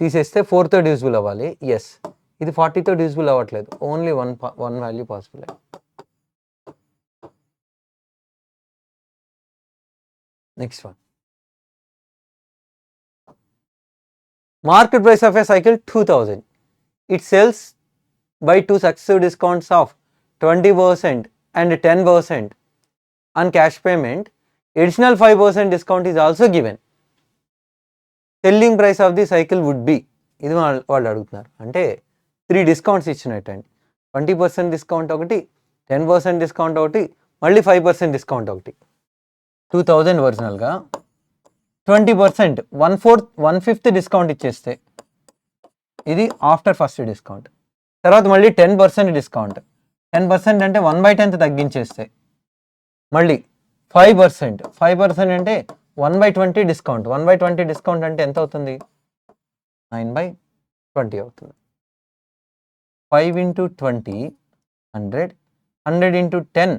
తీసేస్తే 4తో డివిజిబుల్ అవ్వాలి. ఎస్, ఇది 40తో డివిజిబుల్ అవ్వట్లేదు, only one value possible. Next one. Market price of a cycle 2000. It sells by 2 successive discounts of 20% and 10% on cash payment. Additional 5% discount is also given. Selling price of the cycle would be, ఇది వాళ్ళు అడుగుతున్నారు. అంటే 3 discounts ఇచ్చినట్టండి. 20% discount ఒకటి, 10% discount ఒకటి, మళ్ళీ 5% discount ఒకటి. 2000 ఒరిజినల్గా 20%, 1/5 discount ఇచ్చేస్తే ఇది ఆఫ్టర్ ఫస్ట్ డిస్కౌంట్. తర్వాత మళ్ళీ 10% డిస్కౌంట్. 10% అంటే 1/10 తగ్గించేస్తే మళ్ళీ 5% అంటే 1/20 డిస్కౌంట్. 1/20 డిస్కౌంట్ అంటే ఎంత అవుతుంది? 9/20 అవుతుంది. 5 × 20 100, 100 × 10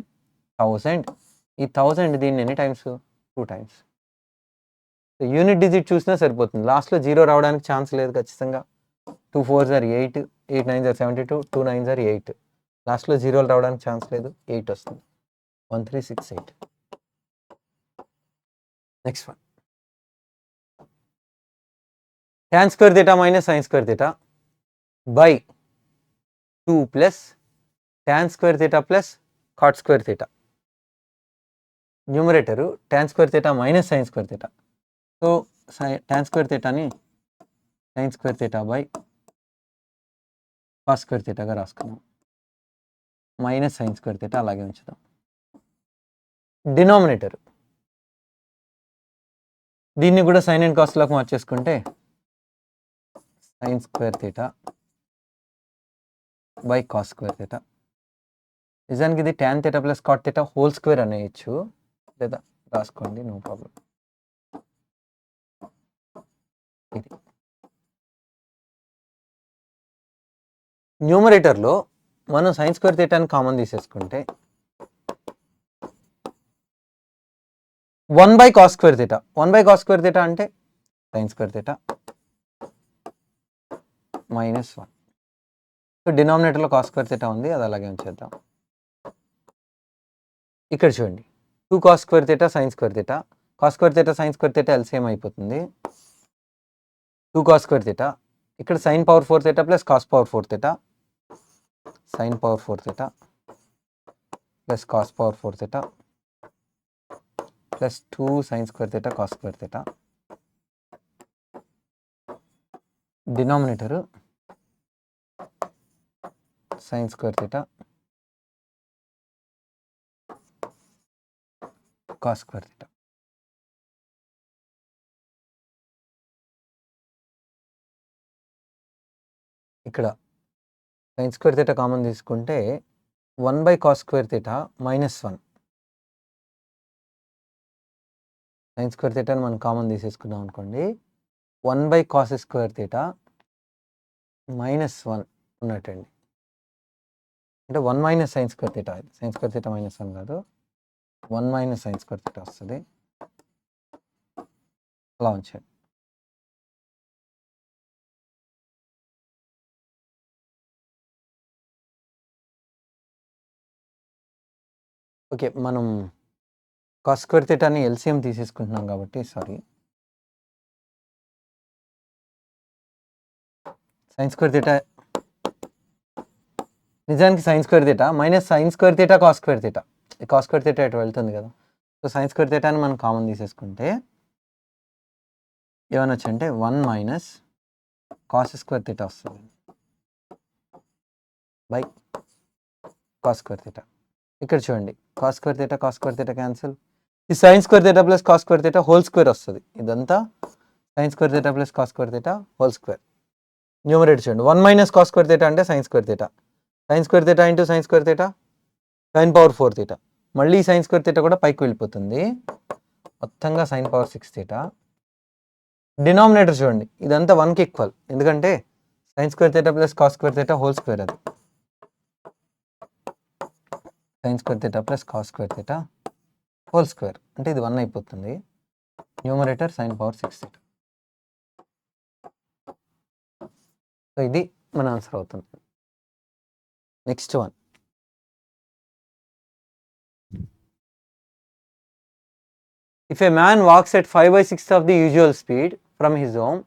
1000. ఈ 1000 దీన్ని ఎన్ని టైమ్స్? 2 టైమ్స్. యూనిట్ డిజిట్ చూసినా సరిపోతుంది. లాస్ట్లో 0 రావడానికి ఛాన్స్ లేదు ఖచ్చితంగా. 2 4s are 8, 8 9s are 72, 2 9s are 8. లాస్ట్లో 0 రావడానికి ఛాన్స్ లేదు, 8 వస్తుంది. 1368. Next one, tan square theta minus sin square theta by 2 plus tan square theta plus cot square theta. Numerator tan square theta minus sin square theta. So tan square theta ని sin square theta by cos square theta గా రాసుకున్నాం. Minus sin square theta అలాగే ఉంచుదాం. Denominator దీన్ని కూడా sine and కాస్ట్లోకి మార్చేసుకుంటే sin square theta by cos square theta. నిజానికి ఇది tan theta plus cot theta whole square అనేయచ్చు, లేదా రాసుకోండి, నో ప్రాబ్లం. ఇది న్యూమరేటర్లో మనం sin square theta ని కామన్ తీసేసుకుంటే 1/cos square theta. 1/cos square theta అంటే sin square theta -1. సో డినామినేటర్లో cos square theta ఉంది, అది అలాగే ఉంచేద్దాం. ఇక్కడ చూడండి, 2 cos square theta sin square theta. cos square theta sin square theta LCM అయిపోతుంది. 2 cos square theta, ఇక్కడ sin power 4 theta plus cos power 4 theta, sin power 4 theta plus cos power 4 theta plus 2 sin square theta cos square theta. Denominator sin square theta cos square theta. ఇక్కడ sin square theta common తీసుకుంటే 1/cos square theta -1. sin square theta మనం common తీసేసుకున్నాం అనుకోండి, 1/cos square theta -1 ఉన్నట్టండి. అంటే 1 - sin square theta. sin square theta -1 కాదు, 1 - sin square theta వస్తుంది. అలా ఉంచండి. ఓకే, మనం cos square theta ని ఎల్సిఎం తీసేసుకుంటున్నాం కాబట్టి, సారీ, sin square theta నిజానికి sin square theta minus sin square theta cos square theta. ఈ cos square theta ఇటు వెళ్తుంది కదా, సో sin square theta ని మనం కామన్ తీసేసుకుంటే ఏమనొచ్చు అంటే 1 - cos square theta వస్తుంది బై cos square theta. ఇక్కడ చూడండి, cos square theta క్యాన్సిల్. ఈ sin square theta plus cos square theta whole square వస్తుంది. ఇదంతా sin square theta plus cos square theta whole square. Numerator చూడండి, 1 - cos square theta అంటే sin square theta. sin square theta into sin square theta sin power 4 theta. మళ్ళీ sin square theta కూడా పైకి వెళ్ళిపోతుంది, మొత్తంగా sin power 6 theta. Denominator చూడండి, ఇదంతా 1కి ఈక్వల్, ఎందుకంటే sin square theta plus cos square theta whole square. అది sin square theta plus cos square theta whole square అంటే ఇది 1 అయిపోతుంది. Numerator sin power 6 theta. So ఇది మన ఆన్సర్ అవుతుంది. Next one, if a man walks at 5/6 of the usual speed from his home,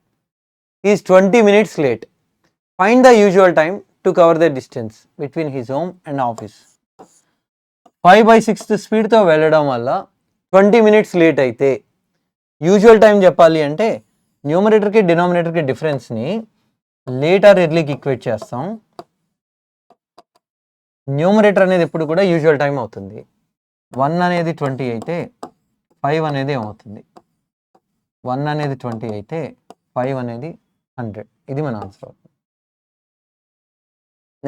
he is 20 minutes late. Find the usual time to cover the distance between his home and office. 5/6 స్పీడ్తో వెళ్ళడం వల్ల 20 minutes late అయితే usual time చెప్పాలి అంటే న్యూమరేటర్కి డినామినేటర్కి డిఫరెన్స్ని late are ఎర్లీకి equate చేస్తాం. Numerator అనేది ఎప్పుడు కూడా యూజువల్ టైం అవుతుంది. 1 అనేది 20 అయితే 5 అనేది ఏమవుతుంది? 1 అనేది 20 అయితే 5 అనేది 100. ఇది మన ఆన్సర్ అవుతుంది.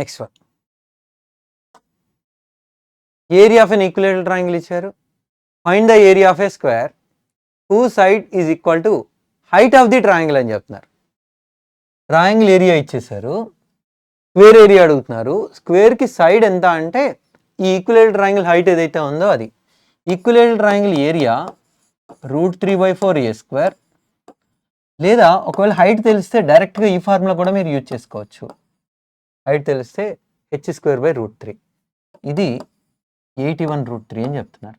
Next one, area of an equilateral triangle ఇచ్చారు. Find the area of a square whose side is equal to height of the triangle అని చెప్తున్నారు. ట్రయాంగిల్ ఏరియా ఇచ్చేసారు, స్క్వేర్ ఏరియా అడుగుతున్నారు. స్క్వేర్కి సైడ్ ఎంత అంటే ఈ ఈక్విలేటరల్ ట్రయాంగిల్ హైట్ ఏదైతే ఉందో అది. ఈక్విలేటరల్ ట్రయాంగిల్ ఏరియా √3/4a², లేదా ఒకవేళ హైట్ తెలిస్తే డైరెక్ట్గా ఈ ఫార్ములా కూడా మీరు యూజ్ చేసుకోవచ్చు. హైట్ తెలిస్తే h²/√3. ఇది 81√3 అని చెప్తున్నారు.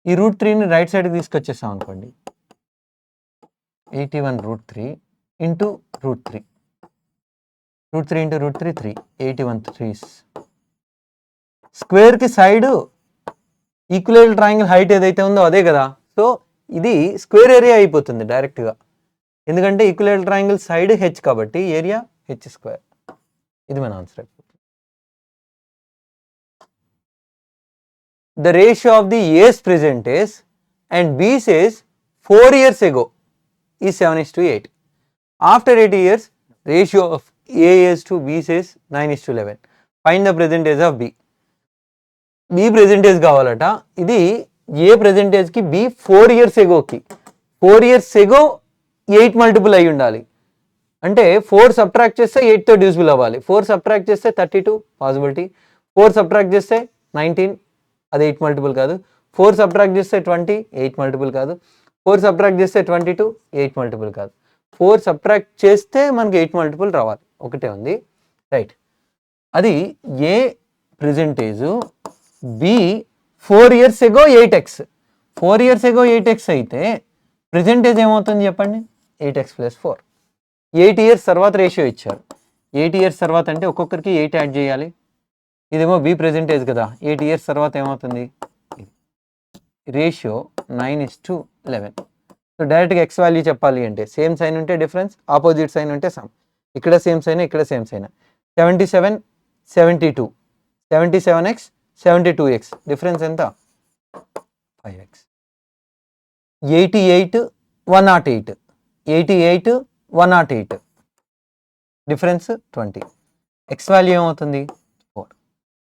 ఈ √3ని రైట్ సైడ్కి తీసుకొచ్చేసాం అనుకోండి, 81√3 ఇంటూ √3, √3 ఇంటూ √3 3, 81 స్క్వేర్కి సైడ్ ఈక్విలేటరల్ ట్రయాంగిల్ హైట్ ఏదైతే ఉందో అదే కదా. సో ఇది స్క్వేర్ ఏరియా అయిపోతుంది డైరెక్ట్గా, ఎందుకంటే ఈక్విలేటరల్ ట్రయాంగిల్ సైడ్ h కాబట్టి ఏరియా h². ఇది మన ఆన్సర్ అయిపోతుంది. The ratio of the A's percentage and B's is 4 years ago is 7:8. After 8 years, ratio of A's to B's is 9:11. Find the percentage of B. B percentage కావాలట. ఇది A percentageకి B 4 years agoకి, 4 years ago 8 multiple అయి ఉండాలి. అంటే 4 subtract చేస్తే 8తో divisible అవ్వాలి. 4 subtract చేస్తే 32 possibility, 4 subtract చేస్తే 19 అది 8 మల్టిపుల్ కాదు, 4 సబ్ట్రాక్ట్ చేస్తే 20 8 మల్టిపుల్ కాదు, 4 సబ్ట్రాక్ట్ చేస్తే 22 8 మల్టిపుల్ కాదు. 4 సబ్ట్రాక్ట్ చేస్తే మనకి 8 మల్టిపుల్ రావాలి, ఒకటే ఉంది రైట్. అది ఏ ప్రెజెంటేజు, B 4 years ago 8x. 4 years ago 8x అయితే ప్రెజెంటేజ్ ఏమవుతుంది చెప్పండి? 8x + 4. 8 years తర్వాత రేషియో ఇచ్చారు. 8 years తర్వాత అంటే ఒక్కొక్కరికి 8 యాడ్ చేయాలి. ఇదేమో బి ప్రెజెంటేజ్ కదా, 8 years తర్వాత ఏమవుతుంది? రేషియో 9:11. సో డైరెక్ట్గా ఎక్స్ వాల్యూ చెప్పాలి అంటే సేమ్ సైన్ ఉంటే డిఫరెన్స్, ఆపోజిట్ సైన్ ఉంటే సమ్. ఇక్కడ సేమ్ సైన్, ఇక్కడ same sign. 77 72, 77x 72x difference ఎంత? 5x. 88 108, 88 108 డిఫరెన్స్ 20. ఎక్స్ వాల్యూ ఏమవుతుంది? 4.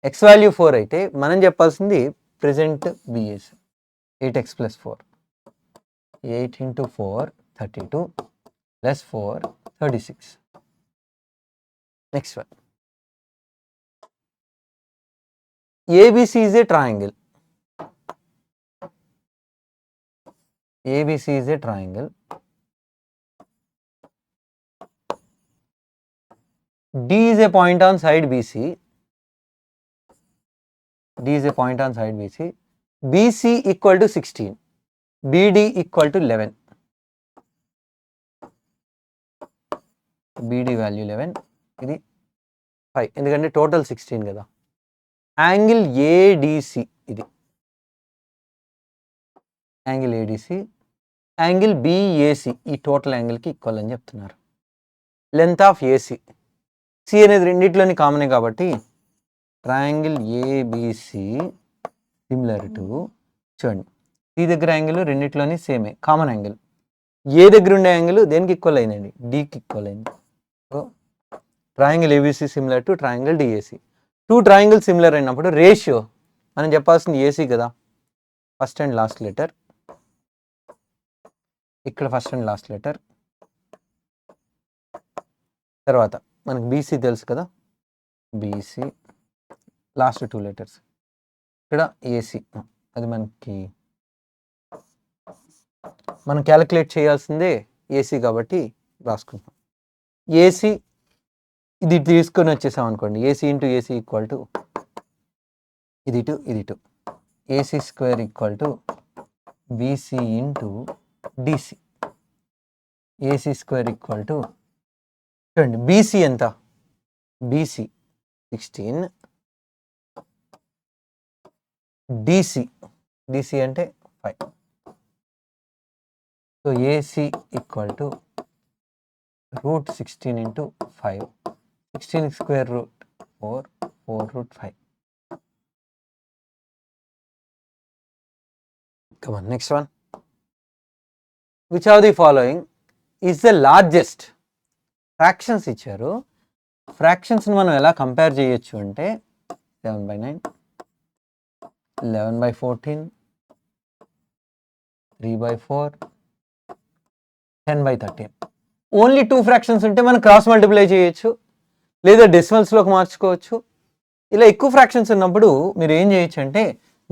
ఎక్స్ వాల్యూ 4 అయితే మనం చెప్పాల్సింది present BS 8x + 4. 8 × 4 32 + 4 36. Next one, ABC is a triangle. ABC is a triangle. D is a point on side BC. D is a point on side BC. BC equal to 16. BD equal to 11. BD value 11, ఇది 5, ఎందుకంటే total 16 కదా. Angle ఏడిసి, ఇది angle ఏడిసి, angle BAC ఈ total యాంగిల్కి equal అని చెప్తున్నారు. Length of AC, C అనేది రెండిట్లోని కామనే కాబట్టి ట్రయాంగిల్ ఏబిసి సిమిలర్ టు, చూడండి సి దగ్గర యాంగిల్ రెండిట్లోని సేమే కామన్ యాంగిల్. ఏ దగ్గర ఉండే యాంగిల్ దేనికి ఈక్వల్ అయిందండి? డికి ఈక్వల్ అయింది. So triangle ABC similar to triangle DAC. 2 triangle similar అయినప్పుడు రేషియో మనం చెప్పాల్సింది ఏసీ కదా. ఫస్ట్ అండ్ లాస్ట్ లెటర్, ఇక్కడ ఫస్ట్ అండ్ లాస్ట్ లెటర్, తర్వాత మనకి బీసీ తెలుసు కదా, బీసీ లాస్ట్ 2 లెటర్స్, ఇక్కడ ఏసీ. అది మనం క్యాలిక్యులేట్ చేయాల్సిందే ఏసీ కాబట్టి రాసుకుంటాం. ఏసీ ఇది తీసుకొని వచ్చేసాం అనుకోండి, AC into AC equal to ఇది 2 ఇది 2, AC² equal to BC into DC. AC² equal to, చూడండి బీసీ ఎంత? బీసీ 16, డిసి అంటే 5. So AC equal to root 16 into 5. 16 square root 4, 4 root 5. Come on, next one. Which of the following is the largest? Fractions ఇచ్చారు. ఫ్రాక్షన్స్ని మనం ఎలా compare చేయొచ్చు అంటే 7/9, 11/14, 3/4, 10/13. Only 2 fractions ఉంటే మనం క్రాస్ మల్టిప్లై చేయొచ్చు, లేదా డెసిమల్స్లోకి మార్చుకోవచ్చు. ఇలా ఎక్కువ ఫ్రాక్షన్స్ ఉన్నప్పుడు మీరు ఏం చేయొచ్చు అంటే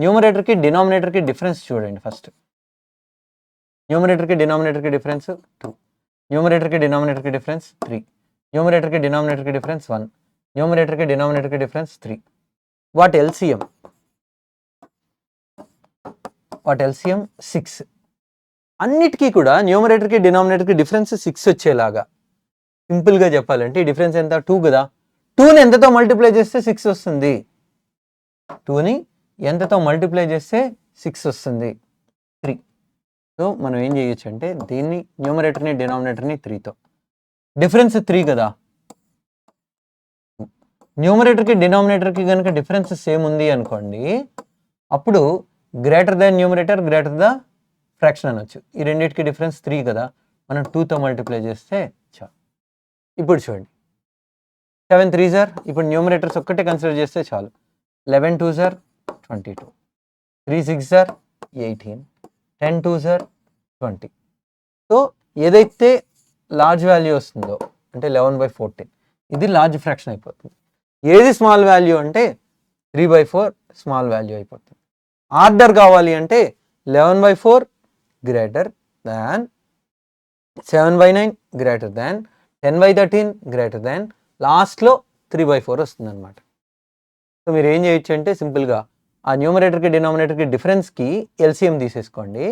న్యూమరేటర్కి డినామినేటర్కి డిఫరెన్స్ చూడండి. ఫస్ట్ న్యూమరేటర్కి డినామినేటర్కి డిఫరెన్స్ 2, న్యూమరేటర్కి డినామినేటర్కి డిఫరెన్స్ 3, న్యూమరేటర్కి డినామినేటర్కి డిఫరెన్స్ 1, న్యూమరేటర్కి డినామినేటర్కి డిఫరెన్స్ 3. What LCM 6. అన్నిటికీ కూడా న్యూమరేటర్కి డినామినేటర్కి డిఫరెన్స్ 6 వచ్చేలాగా సింపుల్గా చెప్పాలంటే ఈ డిఫరెన్స్ ఎంత 2 కదా. 2ని ఎంతతో మల్టిప్లై చేస్తే 6 వస్తుంది. 2ని ఎంతతో మల్టిప్లై చేస్తే 6 వస్తుంది 3. సో మనం ఏం చేయొచ్చు అంటే దీన్ని న్యూమరేటర్ని డినామినేటర్ని 3తో, డిఫరెన్స్ 3 కదా. న్యూమరేటర్కి డినామినేటర్కి కనుక డిఫరెన్స్ సేమ్ ఉంది అనుకోండి, అప్పుడు greater than numerator greater the fraction అనొచ్చు. ఈ రెండింటికి డిఫరెన్స్ 3 కదా, మనం 2తో మల్టిప్లై చేస్తే చాలు. ఇప్పుడు చూడండి 7 3s are, ఇప్పుడు న్యూమరేటర్స్ ఒక్కటే కన్సిడర్ చేస్తే చాలు. 11 2s are 22, 3 6s are 18, 10 2s are 20. So ఏదైతే లార్జ్ వాల్యూ వస్తుందో అంటే 11/14 ఇది లార్జ్ ఫ్రాక్షన్ అయిపోతుంది. ఏది స్మాల్ వాల్యూ అంటే 3/4 స్మాల్ వాల్యూ అయిపోతుంది. ఆర్డర్ కావాలి అంటే 11/4 greater than, 7/9 greater than, 10/13 greater than, లాస్ట్లో 3/4 వస్తుంది అనమాట. సో మీరు ఏం చేయొచ్చు అంటే సింపుల్గా ఆ న్యూమరేటర్కి డినామినేటర్కి డిఫరెన్స్కి ఎల్సిఎం తీసేసుకోండి.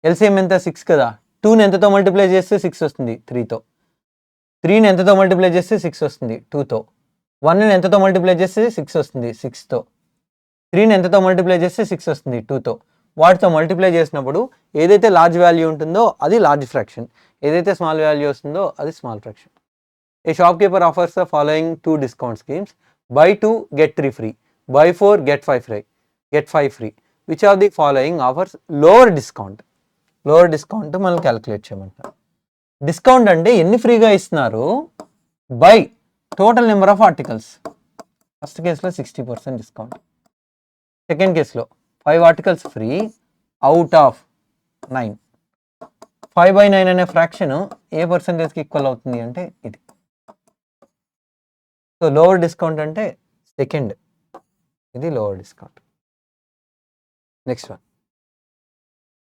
ఎల్సిఎం ఎంత 6 కదా. 2ని ఎంతతో మల్టిప్లై చేస్తే 6 వస్తుంది 3తో, 3ని ఎంతతో మల్టిప్లై చేస్తే 6 వస్తుంది 2తో, 1ని ఎంతతో మల్టిప్లై చేస్తే 6 వస్తుంది 6తో, 3ని ఎంతతో మల్టిప్లై చేస్తే 6 వస్తుంది 2తో. వాటితో మల్టిప్లై చేసినప్పుడు ఏదైతే లార్జ్ వాల్యూ ఉంటుందో అది లార్జ్ ఫ్రాక్షన్, ఏదైతే స్మాల్ వాల్యూ వస్తుందో అది small fraction. A shopkeeper offers the following 2 discount schemes: buy 2 get 3 free, buy 4 get 5 free. Which of the following offers lower discount? Lower discount మనం calculate చేయమంటారు. Discount అంటే ఎన్ని ఫ్రీగా ఇస్తున్నారు by total number of articles. First కేసులో 60% discount, second కేసులో 5 articles free out of 9. 5/9 అనే fraction ఏ పర్సంటేజ్కి equal అవుతుంది అంటే ఇది. సో లోవర్ డిస్కౌంట్ అంటే సెకండ్, ఇది lower discount. Next one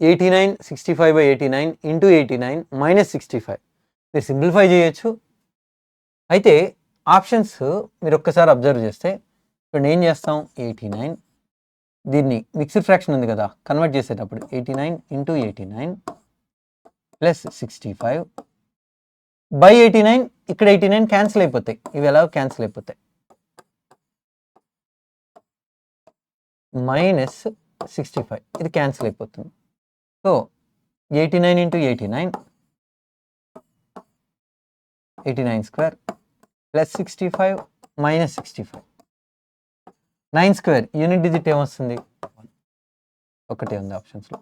89 65/89 into 89 minus 65. మీరు సింప్లిఫై చేయొచ్చు. అయితే ఆప్షన్స్ మీరు ఒక్కసారి అబ్జర్వ్ చేస్తే ఇప్పుడు ఏం చేస్తాం 89 దీన్ని మిక్స్డ్ ఫ్రాక్షన్ ఉంది కదా కన్వర్ట్ చేసేటప్పుడు 89 ఇంటూ 89 ప్లస్ 65 బై 89. ఇక్కడ 89 క్యాన్సిల్ అయిపోతాయి, ఇవి ఎలా క్యాన్సిల్ అయిపోతాయి, మైనస్ 65 ఇది క్యాన్సిల్ అయిపోతుంది. So 89 into 89 89 square plus 65 minus 65. 9 square unit digit ఏమొస్తుంది ఒకటే ఉంది ఆప్షన్స్లో.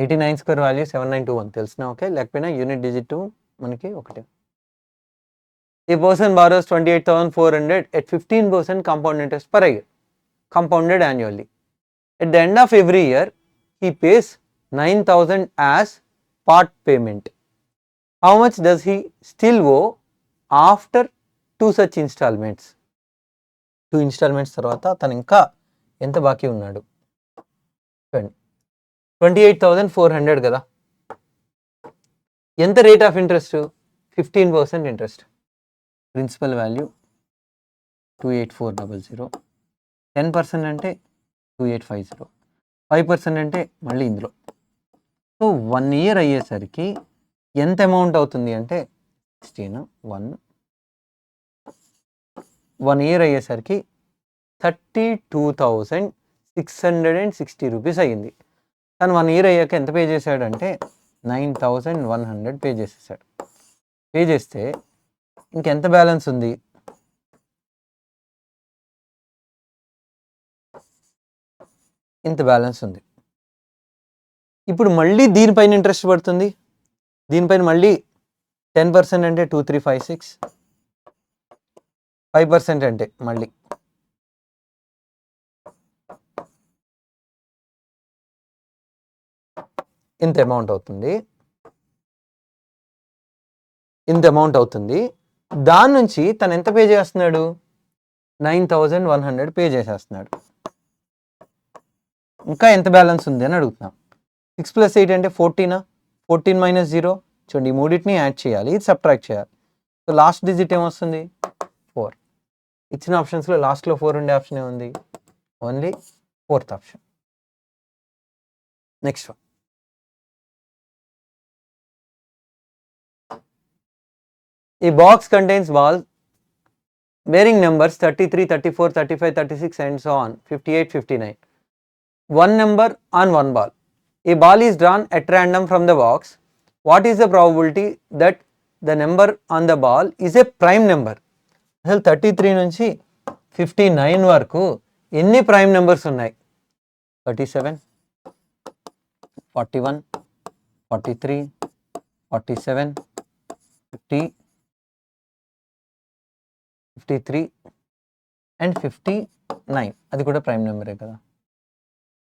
89 స్క్వేర్ వాల్యూ 7921 తెలిసిన ఓకే, లేకపోయినా యూనిట్ డిజిట్ మనకి ఒకటే. ఏ person borrows 28,400 at 15% compound interest per year, compounded annually. At the end of every year, he pays 9,000 as part payment. How much does he still owe after 2 such installments? 2 installments తర్వాత తను ఇంకా ఎంత బాకీ ఉన్నాడు? 28,400 కదా. ఎంత rate of interest? 15% interest. Principal value 28400, 10% అంటే 2850, 5% అంటే మళ్ళీ ఇందులో. సో 1 year అయ్యేసరికి ఎంత అమౌంట్ అవుతుంది అంటే 16 1 year అయ్యేసరికి 32,660 రూపీస్ అయ్యింది. తను 1 year అయ్యాక ఎంత పే చేశాడంటే 9,100 పే చేసేసాడు. పే చేస్తే ఇంకెంత బ్యాలెన్స్ ఉంది? ఇంత బ్యాలెన్స్ ఉంది. ఇప్పుడు మళ్ళీ దీనిపైన ఇంట్రెస్ట్ పడుతుంది. దీనిపైన మళ్ళీ 10% అంటే 2356, 5% అంటే మళ్ళీ ఇంత అమౌంట్ అవుతుంది. దాని నుంచి తను ఎంత పే చేస్తున్నాడు? 9100 పే చేసేస్తున్నాడు. ఇంకా ఎంత బ్యాలెన్స్ ఉంది అని అడుగుతున్నాం. 6 + 8 అంటే 14, 14 - 0. చూడండి, ఈ మూడింటిని యాడ్ చేయాలి, ఇది సబ్ట్రాక్ట్ చేయాలి. సో లాస్ట్ డిజిట్ ఏమొస్తుంది? 4. ఇచ్చిన ఆప్షన్స్లో లాస్ట్లో 4 ఉండే ఆప్షన్ ఏముంది? Only 4th option. Next one. A box contains balls bearing numbers 33, 34, 35, 36 and so on, 58, 59. One number on one ball. A ball is drawn at random from the box. What is the probability that the number on the ball is a prime number? అసలు 33 నుంచి 59 వరకు ఎన్ని prime numbers ఉన్నాయి? 37, 41, 43, 47, 50, 53 and 59. అది కూడా prime నెంబరే కదా.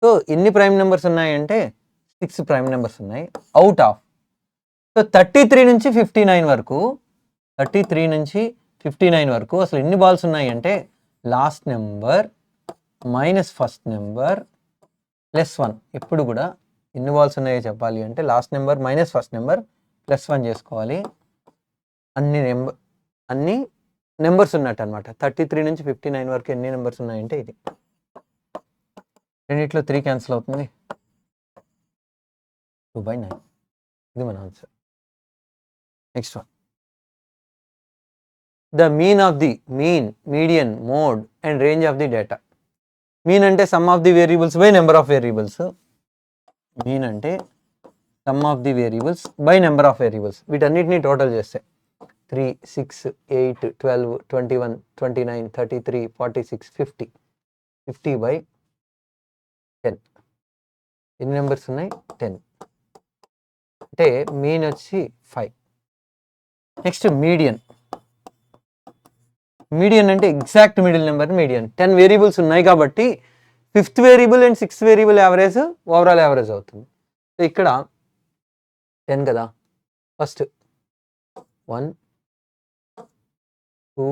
So ఎన్ని ప్రైమ్ నెంబర్స్ ఉన్నాయంటే 6 ప్రైమ్ నెంబర్స్ ఉన్నాయి అవుట్ ఆఫ్. సో 33 నుంచి 59 వరకు అసలు ఎన్ని బాల్స్ ఉన్నాయి అంటే last number minus first number plus 1. ఎప్పుడు కూడా ఎన్ని బాల్స్ ఉన్నాయో చెప్పాలి అంటే last number minus first number plus 1 చేసుకోవాలి. అన్ని నెంబర్స్ ఉన్నట్టు అనమాట. 33 నుంచి 59 వరకు ఎన్ని నెంబర్స్ ఉన్నాయంటే ఇది. రెండిట్లో 3 క్యాన్సిల్ అవుతుంది, 2/9. ఇది మన answer. Next one. The mean of the median, mode and range of the data. Mean అంటే sum of the variables by number of variables. Mean అంటే sum of the variables by number of variables. వీటన్నిటిని total చేస్తే 3, 6, 8, 12, 21, 29, 33, 46, 50. 50/10. ఎన్ని numbers ఉన్నాయి? 10. అంటే mean వచ్చి 5. Next median. Median అంటే exact middle number median. 10 variables ఉన్నాయి కాబట్టి 5th variable and 6th variable average overall average అవుతుంది. సో ఇక్కడ 10 కదా. First 1, 2,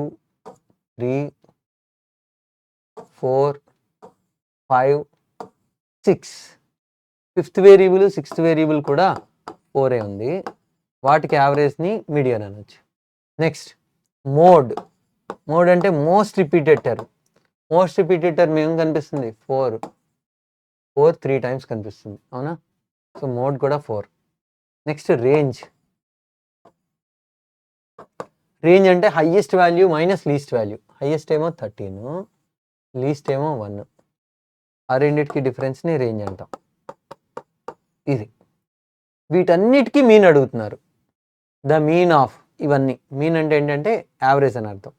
3, 4, 5, 6. 5th variable 6th variable కూడా 4 ఉంది. వాటికి యావరేజ్ని మీడియన్ అనొచ్చు. Next mode. మోడ్ అంటే most repeated term. Most repeated term ఏం కనిపిస్తుంది? 4 3 టైమ్స్ కనిపిస్తుంది, అవునా? సో మోడ్ కూడా 4. Next range. రేంజ్ అంటే highest value minus least value. Highest ఏమో 13, లీస్ట్ ఏమో 1. ఆ రెండింటికి డిఫరెన్స్ని రేంజ్ అంటాం. ఇది వీటన్నిటికీ మీన్ అడుగుతున్నారు. ద మీన్ ఆఫ్ ఇవన్నీ. మీన్ అంటే ఏంటంటే యావరేజ్ అని అర్థం.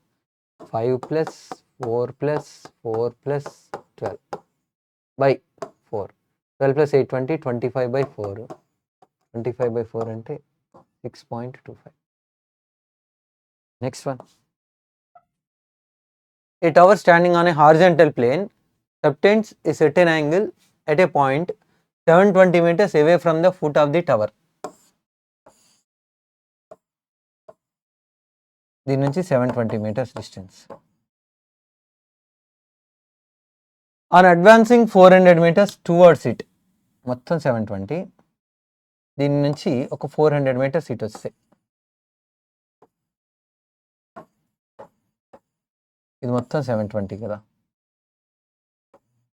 5 + 4 + 4 + 12/4. 12 + 8 20, 25/4. 25/4 అంటే 6.25. Next one. A tower standing on a horizontal plane subtends a certain angle at a point 720 meters away from the foot of the tower. దీని నుంచి 720 meters distance. On advancing 400 meters towards it, మొత్తం 720. దీని నుంచి ఒక 400 meters ఇటు వస్తాయి. ఇది మొత్తం 720 కదా.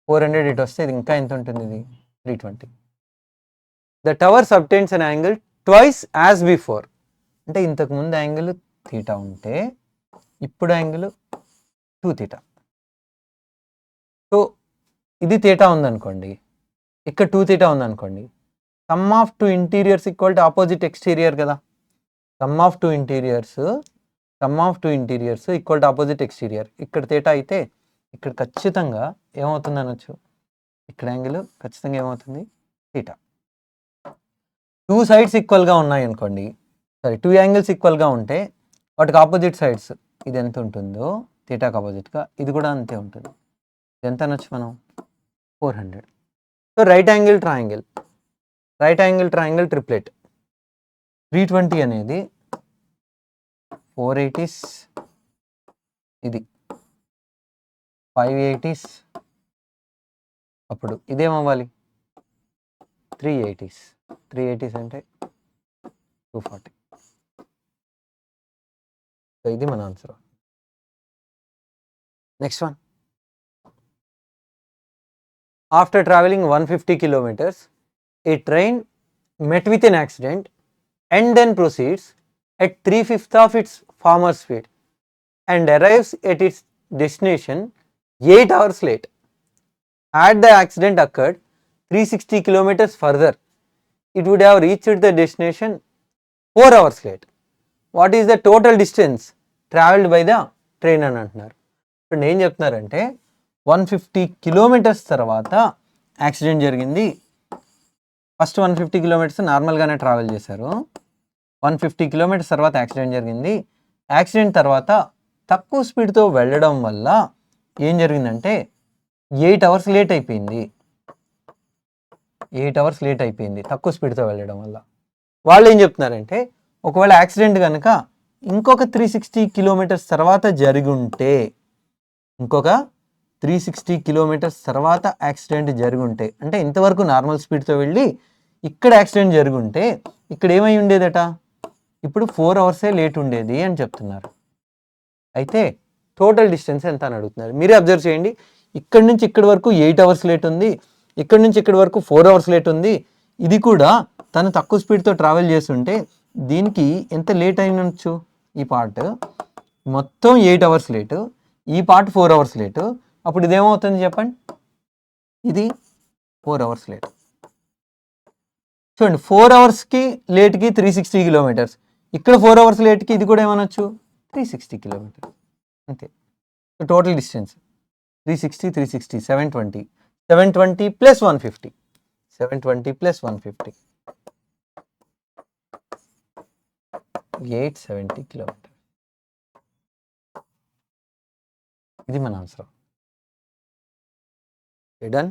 400 ఇటు వస్తే ఇది ఇంకా ఎంత ఉంటుంది? ఇది 320. The tower subtends an angle twice as before. అంటే ఇంతకుముందు యాంగిల్ θ ఉంటే ఇప్పుడు యాంగిల్ 2θ. సో ఇది θ ఉందనుకోండి, ఇక్కడ 2θ ఉందనుకోండి. Sum of 2 interiors equal to opposite exterior కదా. Sum of two interiors equal to opposite exterior. ఇక్కడ తేటా అయితే ఇక్కడ ఖచ్చితంగా ఏమవుతుంది అనొచ్చు, ఇక్కడ యాంగిల్ ఖచ్చితంగా ఏమవుతుంది తీటా. టూ సైడ్స్ ఈక్వల్గా ఉన్నాయి అనుకోండి, టూ యాంగిల్స్ ఈక్వల్గా ఉంటే వాటికి ఆపోజిట్ సైడ్స్ ఇది ఎంత ఉంటుందో తీటాకి ఆపోజిట్గా ఇది కూడా అంతే ఉంటుంది. ఇది ఎంత అనొచ్చు మనం 400. So right angle triangle triplet 320 అనేది 480s, ఇది 580s, అప్పుడు ఇదేమవ్వాలి 380s. 380s అంటే 240. సో ఇది మన answer. Next one. After travelling 150 kilometers, a train met with an accident and then proceeds at 3/5 of its former speed and arrives at its destination 8 hours late. Had the accident occurred 360 kilometers further, it would have reached the destination 4 hours late. What is the total distance travelled by the train అని అంటున్నారు. ఇప్పుడు ఏం చెప్తున్నారంటే 150 kilometers తర్వాత accident జరిగింది. First 150 kilometers నార్మల్గానే travel చేశారు. 150 kilometers తర్వాత యాక్సిడెంట్ జరిగింది. యాక్సిడెంట్ తర్వాత తక్కువ స్పీడ్తో వెళ్ళడం వల్ల ఏం జరిగిందంటే 8 hours లేట్ అయిపోయింది. 8 hours లేట్ అయిపోయింది తక్కువ స్పీడ్తో వెళ్ళడం వల్ల. వాళ్ళు ఏం చెప్తున్నారంటే ఒకవేళ యాక్సిడెంట్ కనుక ఇంకొక 360 kilometers తర్వాత జరిగి ఉంటే, ఇంకొక 360 kilometers తర్వాత యాక్సిడెంట్ జరిగి ఉంటే, అంటే ఇంతవరకు నార్మల్ స్పీడ్తో వెళ్ళి ఇక్కడ యాక్సిడెంట్ జరిగి ఉంటే ఇక్కడ ఏమై ఉండేదట, ఇప్పుడు 4 hours లేట్ ఉండేది అని చెప్తున్నారు. అయితే టోటల్ డిస్టెన్స్ ఎంత అని అడుగుతున్నారు. మీరే అబ్జర్వ్ చేయండి, ఇక్కడి నుంచి ఇక్కడి వరకు 8 hours లేట్ ఉంది, ఇక్కడి నుంచి ఇక్కడి వరకు 4 hours లేట్ ఉంది. ఇది కూడా తను తక్కువ స్పీడ్తో ట్రావెల్ చేస్తుంటే దీనికి ఎంత లేట్ అయినచ్చు, ఈ పార్ట్ మొత్తం 8 hours లేటు, ఈ పార్ట్ 4 hours లేటు. అప్పుడు ఇదేమవుతుంది చెప్పండి, ఇది 4 hours లేట్. చూడండి 4 hours లేట్కి 360 kilometers, ఇక్కడ 4 hours లేట్కి ఇది కూడా ఏమనొచ్చు 360 kilometers అంతే. So total distance 360 720 plus 150 870 kilometers. ఇది మన ఆన్సర్. డన్.